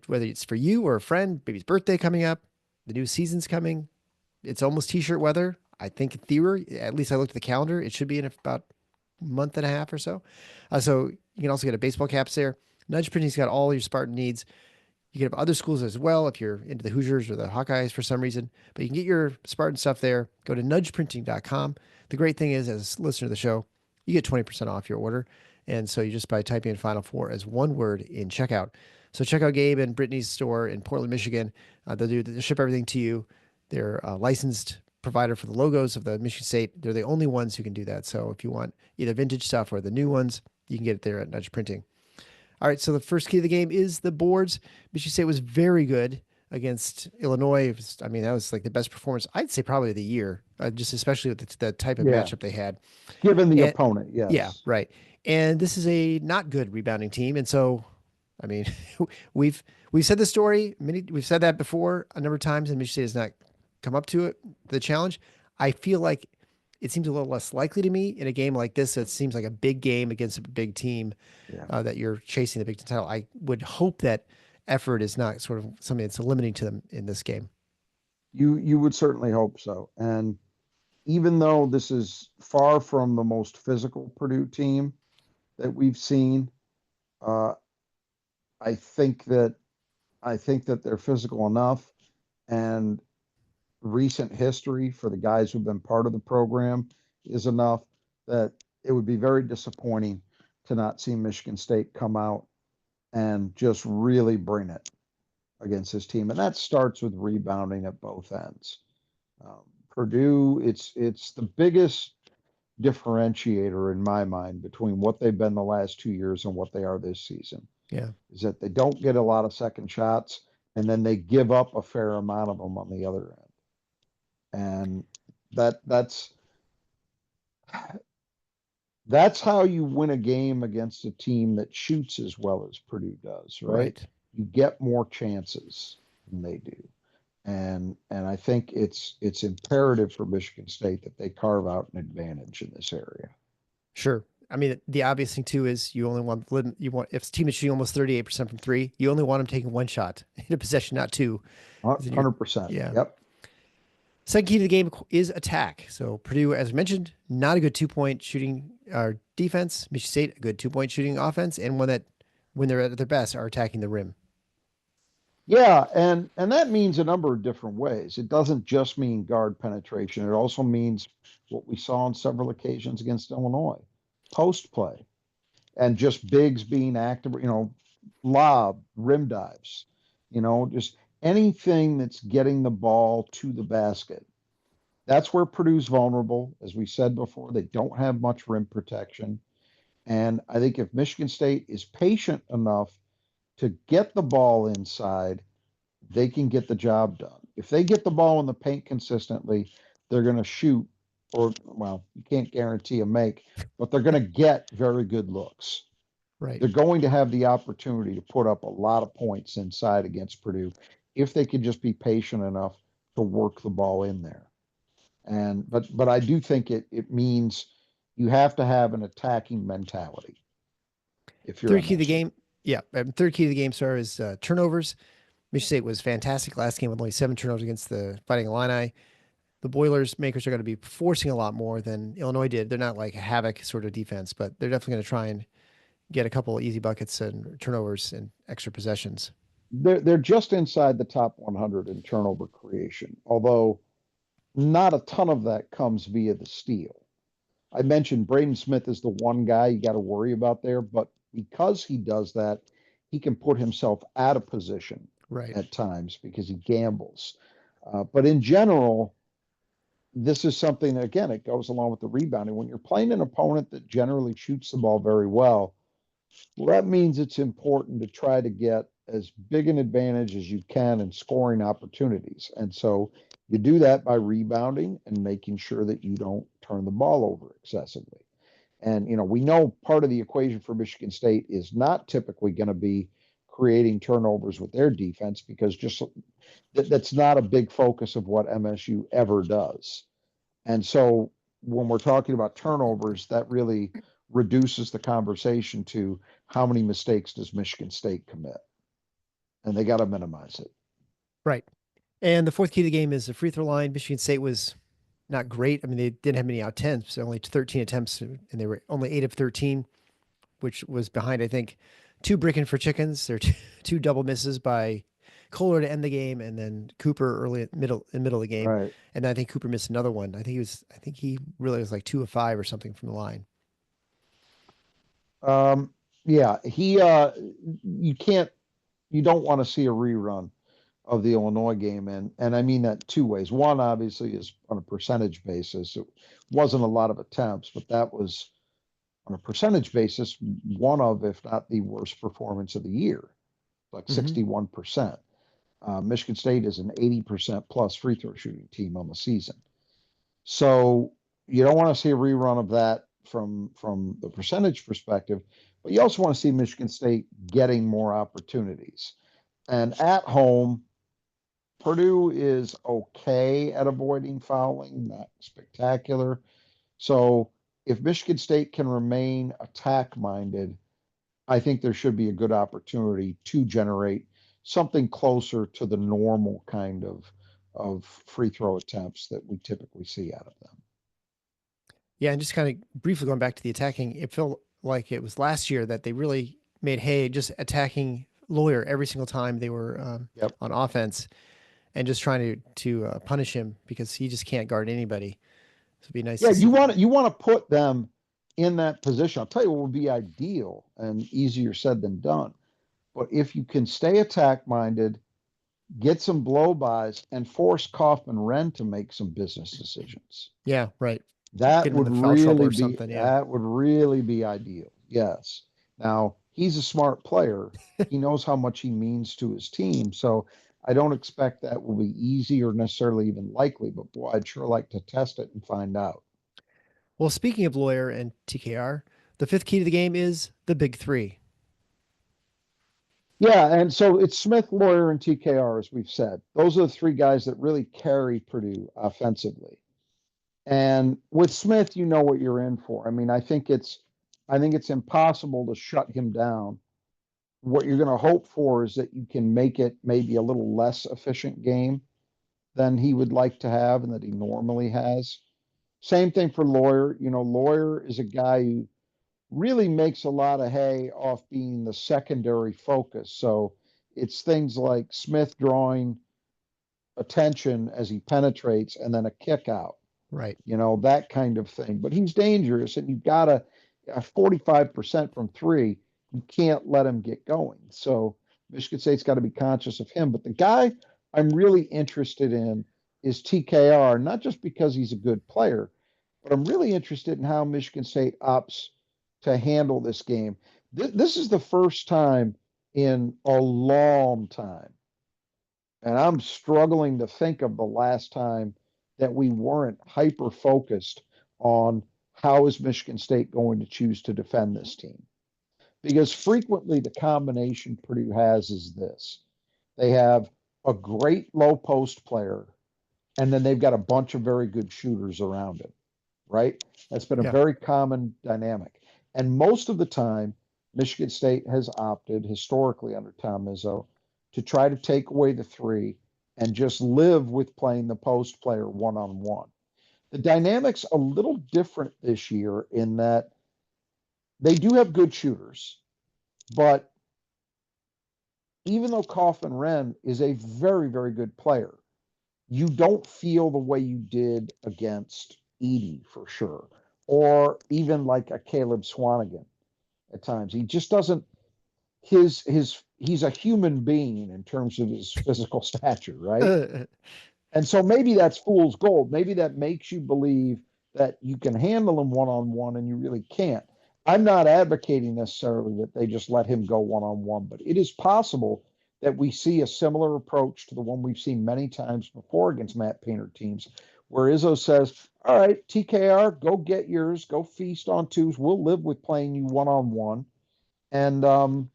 Whether it's for you or a friend, baby's birthday coming up, the new season's coming. It's almost t-shirt weather. I think in theory, at least I looked at the calendar, it should be in about a month and a half or so. So you can also get a baseball caps there. Nudge Printing's got all your Spartan needs. You can have other schools as well if you're into the Hoosiers or the Hawkeyes for some reason. But you can get your Spartan stuff there. Go to nudgeprinting.com. The great thing is, as a listener to the show, you get 20% off your order. And so you just by typing in Final Four as one word in checkout. So check out Gabe and Brittany's store in Portland, Michigan. They'll ship everything to you. They're a licensed provider for the logos of the Michigan State. They're the only ones who can do that. So if you want either vintage stuff or the new ones, you can get it there at Nudge Printing. All right, so the first key of the game is the boards. Michigan State was very good against Illinois. That was like the best performance, I'd say probably of the year, just especially with the type of matchup they had. Given the opponent, yes. Yeah, right. And this is a not good rebounding team. And so, we've said the story, we've said that before a number of times, and Michigan State has not come up to it, the challenge. I feel like it seems a little less likely to me in a game like this. It seems like a big game against a big team that you're chasing the Big Ten title. I would hope that effort is not sort of something that's limiting to them in this game. You would certainly hope so. And even though this is far from the most physical Purdue team that we've seen, I think that they're physical enough, and recent history for the guys who've been part of the program is enough that it would be very disappointing to not see Michigan State come out and just really bring it against this team. And that starts with rebounding at both ends. Purdue, it's the biggest differentiator in my mind between what they've been the last 2 years and what they are this season. Yeah. Is that they don't get a lot of second shots, and then they give up a fair amount of them on the other end. And that's how you win a game against a team that shoots as well as Purdue does, right? You get more chances than they do. And I think it's imperative for Michigan State that they carve out an advantage in this area. Sure. The obvious thing too is you want if a team is shooting almost 38% from three, you only want them taking one shot in a possession, not two. 100%. Yeah. Yep. Second key to the game is attack. So Purdue, as mentioned, not a good 2-point shooting defense. Michigan State, a good 2-point shooting offense, and one that, when they're at their best, are attacking the rim. Yeah, and that means a number of different ways. It doesn't just mean guard penetration. It also means what we saw on several occasions against Illinois, post play, and just bigs being active, lob, rim dives, just anything that's getting the ball to the basket. That's where Purdue's vulnerable. As we said before, they don't have much rim protection. And I think if Michigan State is patient enough to get the ball inside, they can get the job done. If they get the ball in the paint consistently, they're going to shoot, you can't guarantee a make, but they're going to get very good looks. Right. They're going to have the opportunity to put up a lot of points inside against Purdue if they could just be patient enough to work the ball in there. But I do think it means you have to have an attacking mentality. If you're third key of the game, third key of the game, sir, is turnovers. Michigan State was fantastic last game with only 7 turnovers against the Fighting Illini. The Boilermakers are going to be forcing a lot more than Illinois did. They're not like a havoc sort of defense, but they're definitely going to try and get a couple of easy buckets and turnovers and extra possessions. They're just inside the top 100 in turnover creation, although not a ton of that comes via the steal. I mentioned Braden Smith is the one guy you got to worry about there, but because he does that, he can put himself out of position at times because he gambles. But in general, this is something that, again, it goes along with the rebounding. When you're playing an opponent that generally shoots the ball very well, that means it's important to try to get as big an advantage as you can in scoring opportunities. And so you do that by rebounding and making sure that you don't turn the ball over excessively. And, we know part of the equation for Michigan State is not typically going to be creating turnovers with their defense, because just that's not a big focus of what MSU ever does. And so when we're talking about turnovers, that really reduces the conversation to how many mistakes does Michigan State commit? And they got to minimize it. Right. And the fourth key to the game is the free throw line. Michigan State was not great. I mean, they didn't have many attempts, only 13 attempts, and they were only 8 of 13, which was behind, I think, 2 bricking for chickens. There are two double misses by Kohler to end the game, and then Cooper early in middle of the game. Right. And I think Cooper missed another one. I think he really was like 2 of 5 or something from the line. Yeah, you don't want to see a rerun of the Illinois game. And I mean that two ways. One, obviously, is on a percentage basis. It wasn't a lot of attempts, but that was on a percentage basis, one of, if not the worst performance of the year, like 61%. Michigan State is an 80% plus free throw shooting team on the season. So you don't want to see a rerun of that from the percentage perspective, but you also want to see Michigan State getting more opportunities. And at home, Purdue is okay at avoiding fouling, not spectacular. So if Michigan State can remain attack minded, I think there should be a good opportunity to generate something closer to the normal kind of free throw attempts that we typically see out of them. Yeah, and just kind of briefly going back to the attacking, it felt like it was last year that they really made hay just attacking Lawyer every single time they were on offense, and just trying to punish him because he just can't guard anybody. So it'd be nice. Yeah, you want to put them in that position. I'll tell you what would be ideal and easier said than done. But if you can stay attack minded, get some blow-bys, and force Kaufman Wren to make some business decisions. Yeah, right. That would really be Yeah. that would really be ideal. Yes. Now, he's a smart player. He knows how much he means to his team. So I don't expect that will be easy or necessarily even likely, but boy, I'd sure like to test it and find out. Well, speaking of Lawyer and TKR, the fifth key to the game is the big three. Yeah, and so it's Smith, Lawyer, and TKR, as we've said. Those are the three guys that really carry Purdue offensively. And with Smith, you know what you're in for. I mean, I think it's impossible to shut him down. What you're going to hope for is that you can make it maybe a little less efficient game than he would like to have and that he normally has. Same thing for Lawyer. You know, Lawyer is a guy who really makes a lot of hay off being the secondary focus. So it's things like Smith drawing attention as he penetrates and then a kick out. Right. You know, that kind of thing. But he's dangerous, and you've got to 45% from three. You can't let him get going. So Michigan State's got to be conscious of him. But the guy I'm really interested in is TKR, not just because he's a good player, but I'm really interested in how Michigan State opts to handle this game. This is the first time in a long time, and I'm struggling to think of the last time that we weren't hyper focused on how is Michigan State going to choose to defend this team. Because frequently the combination Purdue has is this. They have a great low post player, and then they've got a bunch of very good shooters around him, right? That's been a very common dynamic. And most of the time, Michigan State has opted historically under Tom Izzo to try to take away the three and just live with playing the post player one-on-one. The dynamic's a little different this year in that they do have good shooters, but even though Kaufman Wren is a very, very good player, you don't feel the way you did against Edey for sure, or even like a Caleb Swanigan at times. He just doesn't he's a human being in terms of his physical stature, right? And so maybe that's fool's gold. Maybe that makes you believe that you can handle him one-on-one and you really can't. I'm not advocating necessarily that they just let him go one-on-one, but it is possible that we see a similar approach to the one we've seen many times before against Matt Painter teams, where Izzo says, all right, TKR, go get yours, go feast on twos. We'll live with playing you one-on-one. And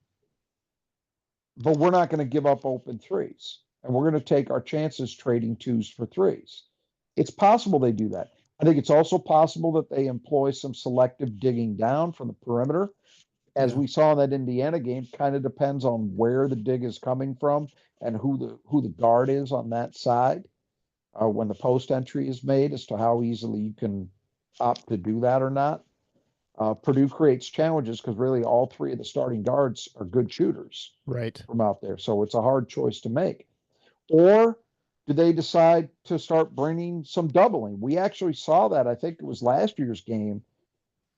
but we're not going to give up open threes. And we're going to take our chances trading twos for threes. It's possible they do that. I think it's also possible that they employ some selective digging down from the perimeter. As Yeah. we saw in that Indiana game, kind of depends on where the dig is coming from and who the guard is on that side when the post entry is made as to how easily you can opt to do that or not. Purdue creates challenges because really all three of the starting guards are good shooters Right. from out there. So it's a hard choice to make. Or do they decide to start bringing some doubling? We actually saw that. I think it was last year's game.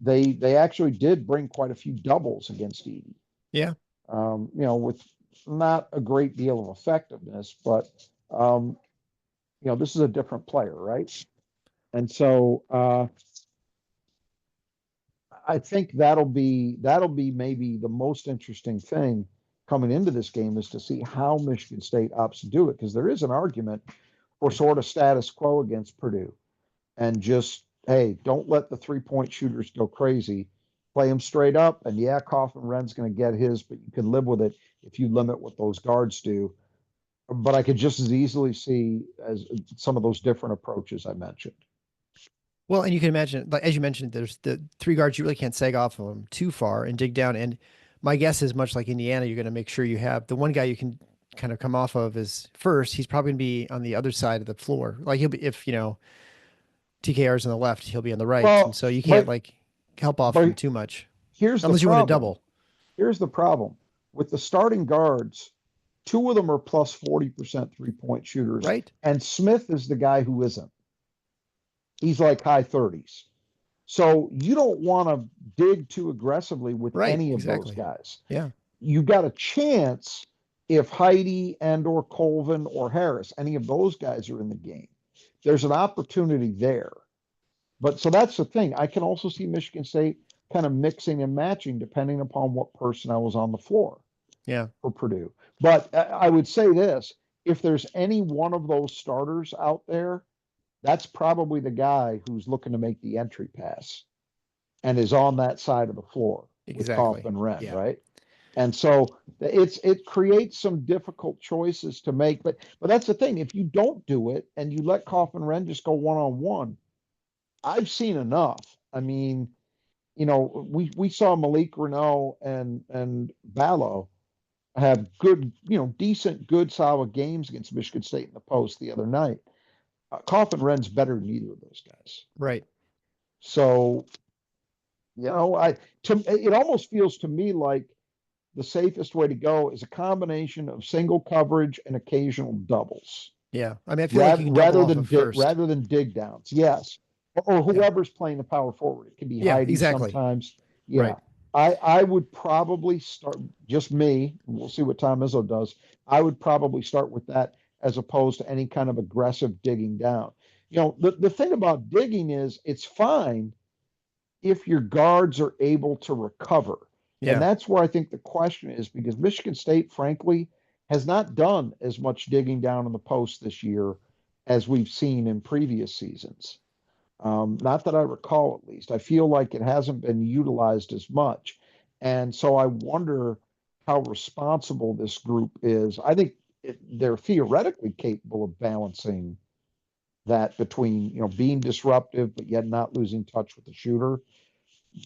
They actually did bring quite a few doubles against Edie. Yeah. With not a great deal of effectiveness, but this is a different player, right? And so I think that'll be maybe the most interesting thing coming into this game is to see how Michigan State opts to do it, because there is an argument for sort of status quo against Purdue and just, hey, don't let the 3-point shooters go crazy. Play them straight up. And yeah, Kaufman Wren's going to get his, but you can live with it if you limit what those guards do. But I could just as easily see as some of those different approaches I mentioned. Well, and you can imagine, like as you mentioned, there's the three guards, you really can't sag off of them too far and dig down. And my guess is much like Indiana, you're going to make sure you have the one guy you can kind of come off of is first. He's probably going to be on the other side of the floor. Like he'll be, if, TKR's on the left, he'll be on the right. And Well, so you can't like help off him but too much here's the unless you want to problem. double. Here's the problem with the starting guards. Two of them are plus 40% 3-point shooters. Right. And Smith is the guy who isn't. He's like high 30s. So you don't want to dig too aggressively with any of those guys. Yeah. You got a chance if Heidi and or Colvin or Harris, any of those guys are in the game. There's an opportunity there. But so that's the thing. I can also see Michigan State kind of mixing and matching depending upon what personnel was on the floor. Yeah. For Purdue. But I would say this, if there's any one of those starters out there, that's probably the guy who's looking to make the entry pass and is on that side of the floor with Kaufman Wren, right? And so it creates some difficult choices to make. But that's the thing. If you don't do it and you let Kaufman Wren just go one-on-one, I've seen enough. I mean, we saw Malik Renault and Ballo have good, decent, good, solid games against Michigan State in the post the other night. Kaufman Wren's better than either of those guys. Right. So, it almost feels to me like the safest way to go is a combination of single coverage and occasional doubles. Yeah. I mean, I feel like you can double off of first. Rather than dig downs. Yes. Or whoever's playing the power forward. It can be Heidi sometimes. Yeah. Right. I would probably start, just me, and we'll see what Tom Izzo does. I would probably start with that as opposed to any kind of aggressive digging down. The thing about digging is it's fine if your guards are able to recover. Yeah. And that's where I think the question is, because Michigan State, frankly, has not done as much digging down in the post this year as we've seen in previous seasons. Not that I recall, at least. I feel like it hasn't been utilized as much. And so I wonder how responsible this group is. I think they're theoretically capable of balancing that between, being disruptive, but yet not losing touch with the shooter.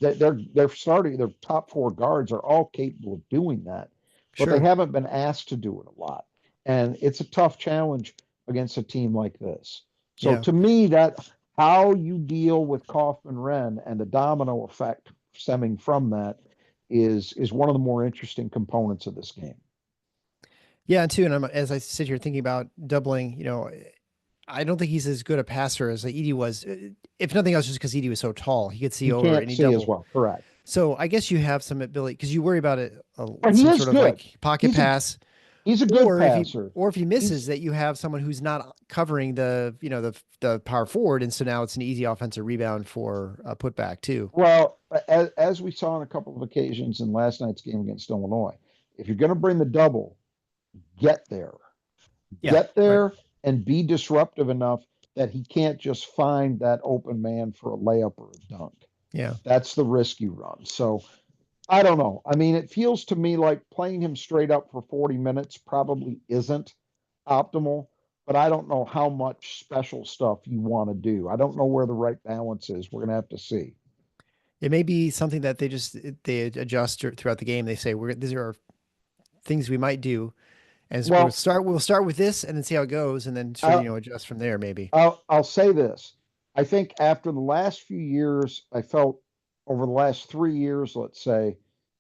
They're starting, their top four guards are all capable of doing that, but they haven't been asked to do it a lot. And it's a tough challenge against a team like this. So to me, that how you deal with Kaufman Wren and the domino effect stemming from that is one of the more interesting components of this game. Yeah, too. And as I sit here thinking about doubling, I don't think he's as good a passer as Edie was. If nothing else, just because Edie was so tall, he could see over any double as well. Correct. So I guess you have some ability because you worry about it. Some sort of like pocket pass. He's a good passer. If he misses, that you have someone who's not covering the power forward, and so now it's an easy offensive rebound for a putback too. Well, as we saw on a couple of occasions in last night's game against Illinois, if you're going to bring the double, get there, and be disruptive enough that he can't just find that open man for a layup or a dunk. Yeah, that's the risk you run. So I don't know. I mean, it feels to me like playing him straight up for 40 minutes probably isn't optimal, but I don't know how much special stuff you want to do. I don't know where the right balance is. We're going to have to see. It may be something that they adjust throughout the game. They say these are things we might do, as Well, we'll start with this and then see how it goes, and then sort of adjust from there maybe. I'll say this. I think after the last few years, I felt over the last 3 years, let's say,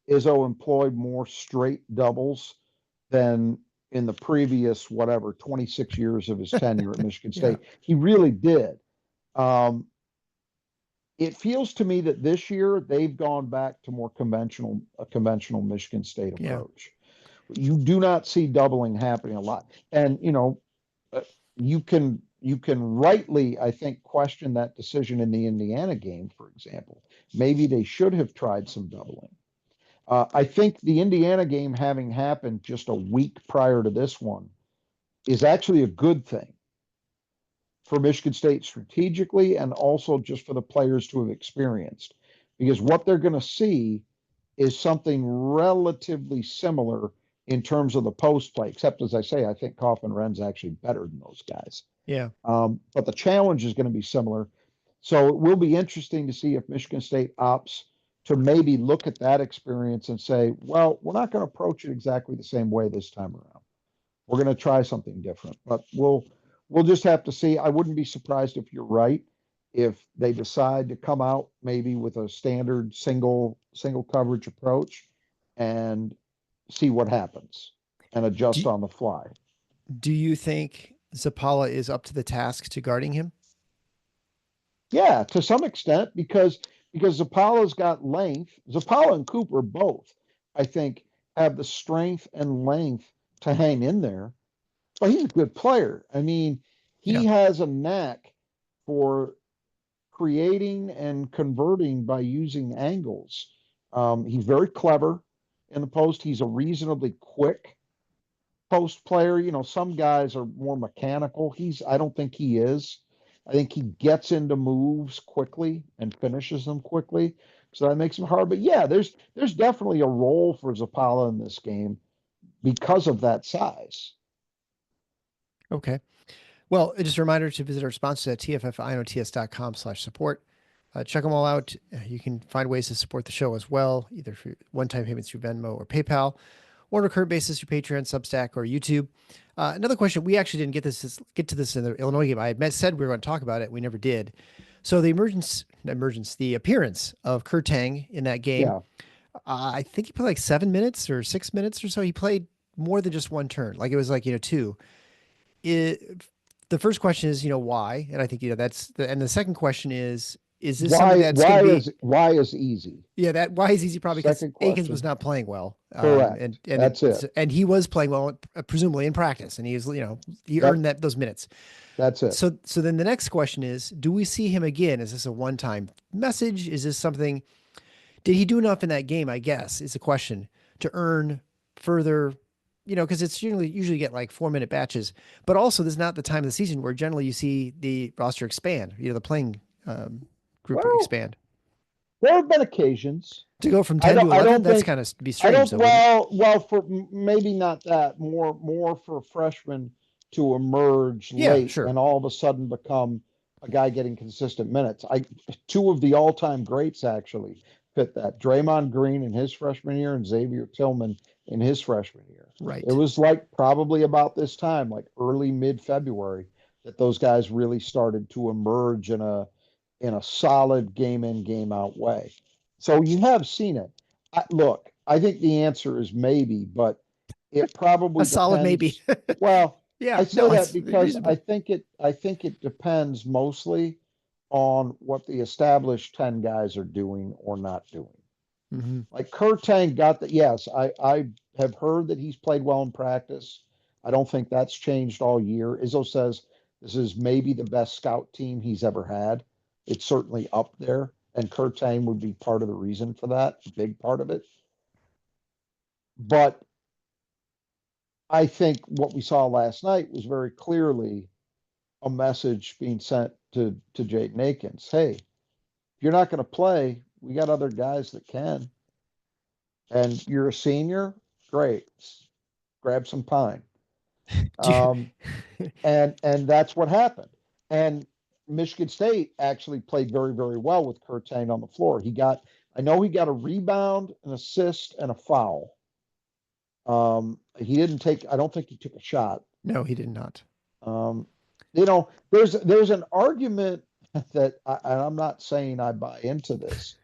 Izzo employed more straight doubles than in the previous, whatever, 26 years of his tenure at Michigan Yeah. State. He really did. Um, it feels to me that this year they've gone back to a conventional Michigan State Yeah. approach. You do not see doubling happening a lot. And, you can rightly, I think, question that decision in the Indiana game, for example. Maybe they should have tried some doubling. I think the Indiana game having happened just a week prior to this one is actually a good thing for Michigan State strategically and also just for the players to have experienced. Because what they're going to see is something relatively similar in terms of the post play, except as I say, I think Kaufman Wren's actually better than those guys. Yeah. But the challenge is going to be similar. So it will be interesting to see if Michigan State opts to maybe look at that experience and say, well, we're not going to approach it exactly the same way this time around. We're going to try something different, but we'll just have to see. I wouldn't be surprised if you're right, if they decide to come out maybe with a standard single coverage approach and see what happens and adjust Do, on the fly. do you think Zappala is up to the task to guarding him? Yeah, to some extent, because Zappala's got length. Zappala and Cooper both, I think, have the strength and length to hang in there. But he's a good player. I mean, he Yeah. has a knack for creating and converting by using angles. He's very clever in the post. He's a reasonably quick post player. Some guys are more mechanical. I don't think he is. I think he gets into moves quickly and finishes them quickly. So that makes him hard. But yeah, there's definitely a role for Zappala in this game because of that size. Okay. Well, just a reminder to visit our sponsors at tffinots.com/support. Check them all out. You can find ways to support the show as well, either through one-time payments through Venmo or PayPal, or on a recurrent basis through Patreon, Substack, or YouTube. Another question, we actually didn't get to this in the Illinois game. I had said we were going to talk about it. We never did. So the the appearance of Kurtang in that game, Yeah. I think he played like 7 minutes or 6 minutes or so. He played more than just one turn. Like it was like, two. The first question is, why? And I think, and the second question is this something that's going to be, why is easy? yeah, that why is easy probably because Second Akins question. was not playing well. Correct. And That's it. And he was playing well, presumably in practice, and he was, he earned those minutes. That's it. So then the next question is, do we see him again? Is this a one-time message? Is this something, did he do enough in that game, I guess, is the question, to earn further, because it's usually get like 4-minute batches, but also this is not the time of the season where generally you see the roster expand, the playing group expand. There have been occasions to go from 10 to 11. That's kind of be strange. For maybe not that, more for freshmen to emerge late and all of a sudden become a guy getting consistent minutes. Two of the all-time greats actually fit that. Draymond Green in his freshman year and Xavier Tillman in his freshman year. Right. It was like probably about this time, like early mid-February, that those guys really started to emerge in a solid game in, game out way. So you have seen it. Look, I think the answer is maybe, but it probably depends. Solid maybe. Well, yeah, I say that because I think it depends mostly on what the established 10 guys are doing or not doing. Mm-hmm. Like Kurtang got that. Yes, I have heard that he's played well in practice. I don't think that's changed all year. Izzo says this is maybe the best scout team he's ever had. It's certainly up there, and Kurtang would be part of the reason for that, a big part of it. But I think what we saw last night was very clearly a message being sent to Jaden Akins. Hey, if you're not going to play, we got other guys that can. And you're a senior, great. Grab some pine. Dude. Um, and that's what happened. And Michigan State actually played very, very well with Kurtang on the floor. I know he got a rebound, an assist, and a foul. He didn't take, I don't think he took a shot. No, he did not. Um, there's an argument that, and I'm not saying I buy into this,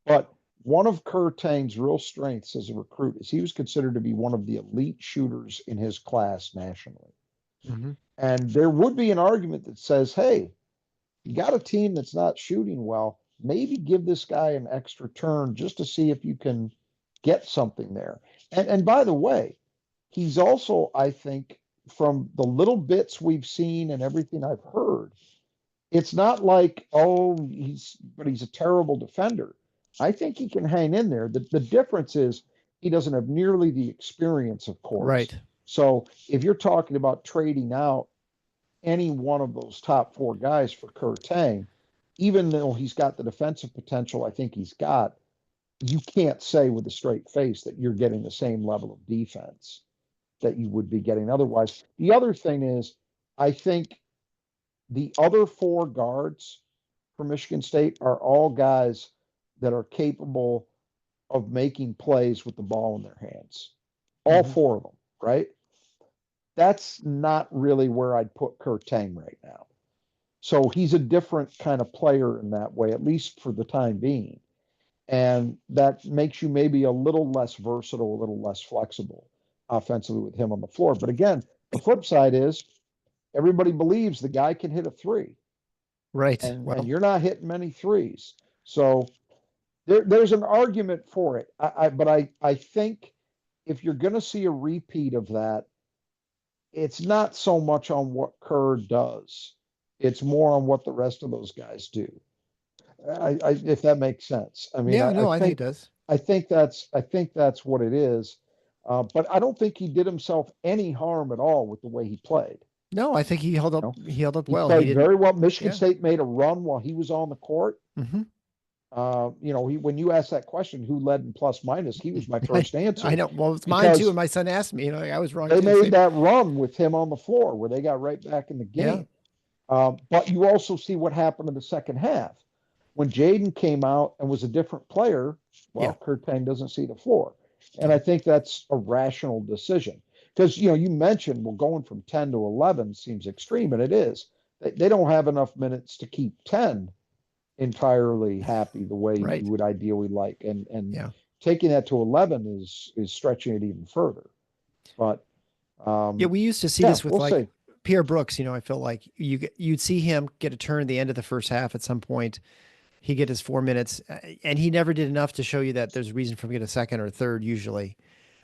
but one of Kurtang's real strengths as a recruit is he was considered to be one of the elite shooters in his class nationally. Mhm. And there would be an argument that says, hey, you got a team that's not shooting well, maybe give this guy an extra turn just to see if you can get something there. And by the way, he's also, I think, from the little bits we've seen and everything I've heard, it's not like, oh, he's a terrible defender. I think he can hang in there. The difference is he doesn't have nearly the experience, of course. Right. So if you're talking about trading out any one of those top four guys for Kurtang, even though he's got the defensive potential I think he's got, you can't say with a straight face that you're getting the same level of defense that you would be getting otherwise. The other thing is, I think the other four guards for Michigan State are all guys that are capable of making plays with the ball in their hands. All Mhm. four of them, right? That's not really where I'd put Kurtang right now. So he's a different kind of player in that way, at least for the time being. And that makes you maybe a little less versatile, a little less flexible offensively with him on the floor. But again, the flip side is everybody believes the guy can hit a three, Right. and Well, you're not hitting many threes. So there's an argument for it. But I think if you're going to see a repeat of that, it's not so much on what Kerr does. It's more on what the rest of those guys do. If that makes sense. I mean, yeah, I no, I think it think does. I think that's what it is. But I don't think he did himself any harm at all with the way he played. No, I think he held You up know, he held up he well. He played didn't. very well. Michigan Yeah. State made a run while he was on the court. Hmm. When you asked that question, who led in plus minus, he was my I, first I answer know. Well, it's mine too. because And my son asked me, I was wrong they too. made Same. that run with him on the floor where they got right back in the Yeah. game. But you also see what happened in the second half. When Jaden came out and was a different player, Yeah. well, Kurt Payne doesn't see the floor. And Yeah. I think that's a rational decision. Because, you mentioned, well, going from 10 to 11 seems extreme, and it is. They don't have enough minutes to keep 10 entirely happy the way you Right. would ideally like. And Yeah. taking that to 11 is stretching it even further. But Yeah. um, We used to see yeah, this with we'll like see. Pierre Brooks. I feel like you'd see him get a turn at the end of the first half at some point. He get his 4 minutes, and he never did enough to show you that there's a reason for him to get a second or third usually.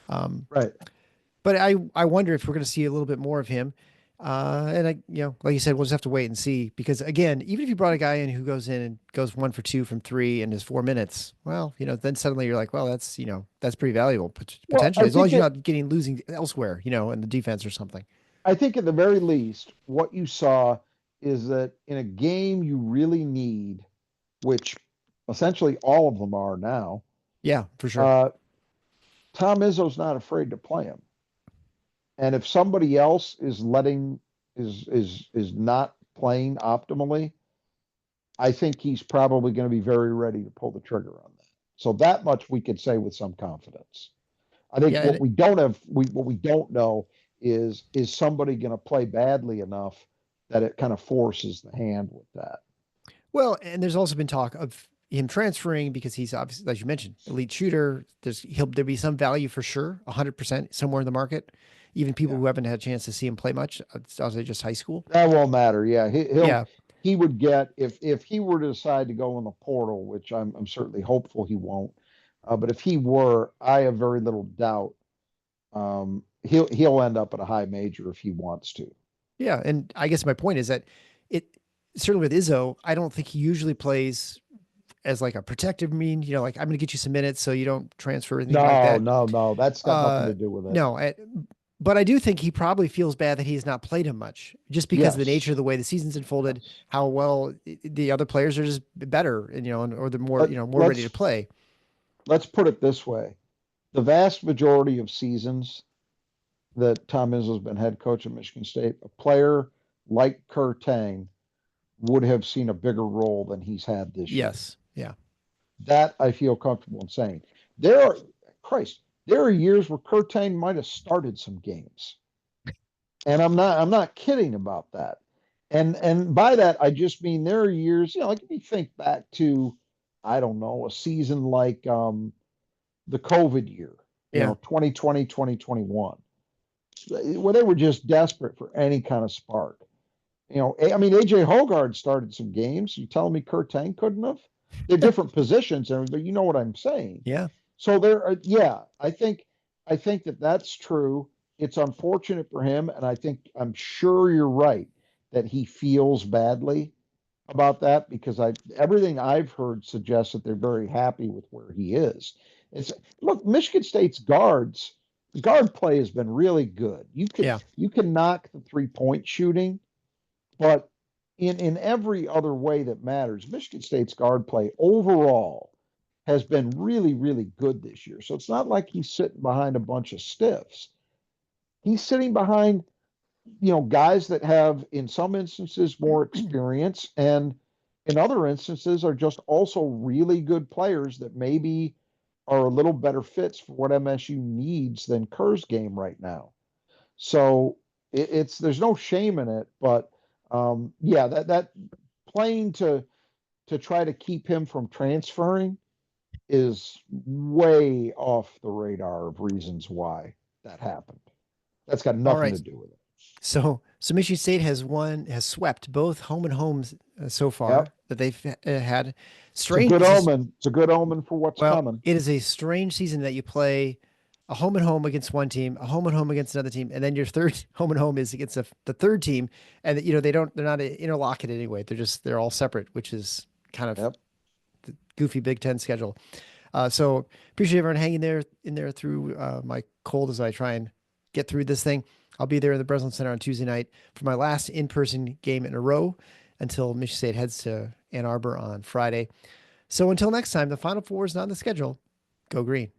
Um, Right. but I wonder if we're going to see a little bit more of him. And like you said, we'll just have to wait and see because again, even if you brought a guy in who goes in and goes 1 for 2 from three in his 4 minutes, well, then suddenly you're like, well, that's pretty valuable Well, potentially, as long as you're not getting losing elsewhere, in the defense or something. I think at the very least, what you saw is that in a game you really need, which essentially all of them are now, Yeah, for sure. uh, Tom Izzo's not afraid to play him. And if somebody else is not playing optimally, I think he's probably going to be very ready to pull the trigger on that. So that much we could say with some confidence. I think Yeah, what we don't have, what we don't know is somebody going to play badly enough that it kind of forces the hand with that. well, and there's also been talk of him transferring because he's obviously, as you mentioned, elite shooter. There'll be some value for sure, 100% somewhere in the market. Even people Yeah, who haven't had a chance to see him play much, it's also just high school. that won't matter. Yeah, Yeah. he would get if he were to decide to go in the portal, which I'm certainly hopeful he won't. But if he were, I have very little doubt he'll end up at a high major if he wants to. Yeah. And I guess my point is that it certainly with Izzo, I don't think he usually plays as like a protective mean, like I'm going to get you some minutes so you don't transfer or anything like No, that. no, no. That's got nothing Uh, to do with it. no, but I do think he probably feels bad that he has not played him much just because of the nature Yes. of the way the season's unfolded, Yes. how well the other players are just better, or they're more, Let, more ready to let's play. let's put it this way. The vast majority of seasons, that Tom Izzo's been head coach at Michigan State, a player like Kerr Tang would have seen a bigger role than he's had this year. Yes. Yeah. That I feel comfortable in saying. There are, Christ, there are years where Kerr Tang might have started some games. And I'm not kidding about that. And by that I just mean there are years, like if you think back to, I don't know, a season like the COVID year, Yeah. 2020, 2021, where they were just desperate for any kind of spark. I mean, AJ Hogard started some games. You telling me Kurt Tang couldn't have? They're different positions, but you know what I'm saying. Yeah. So yeah, I think that that's true. It's unfortunate for him, and I'm sure you're right that he feels badly about that because everything I've heard suggests that they're very happy with where he is. It's Look, Michigan State's guard play has been really good. Yeah. You can knock the 3-point shooting, but in every other way that matters, Michigan State's guard play overall has been really, really good this year. So it's not like he's sitting behind a bunch of stiffs. He's sitting behind, guys that have, in some instances, more experience, and in other instances are just also really good players that maybe are a little better fits for what MSU needs than Kerr's game right now. So there's no shame in it, but yeah, that playing to try to keep him from transferring is way off the radar of reasons why that happened. That's got All nothing right. to do with it. So Michigan State has swept both home and homes so far Yep. that they've had. It's a good This is, omen. It's a good omen for what's well, coming. it is a strange season that you play a home and home against one team, a home and home against another team, and then your third home and home is against the third team, and they're not interlocked anyway. They're all separate, which is kind of Yep. the goofy Big Ten schedule. So appreciate everyone hanging in there through my cold as I try and get through this thing. I'll be there in the Breslin Center on Tuesday night for my last in-person game in a row until Michigan State heads to Ann Arbor on Friday. So until next time, the Final Four is not on the schedule. Go green.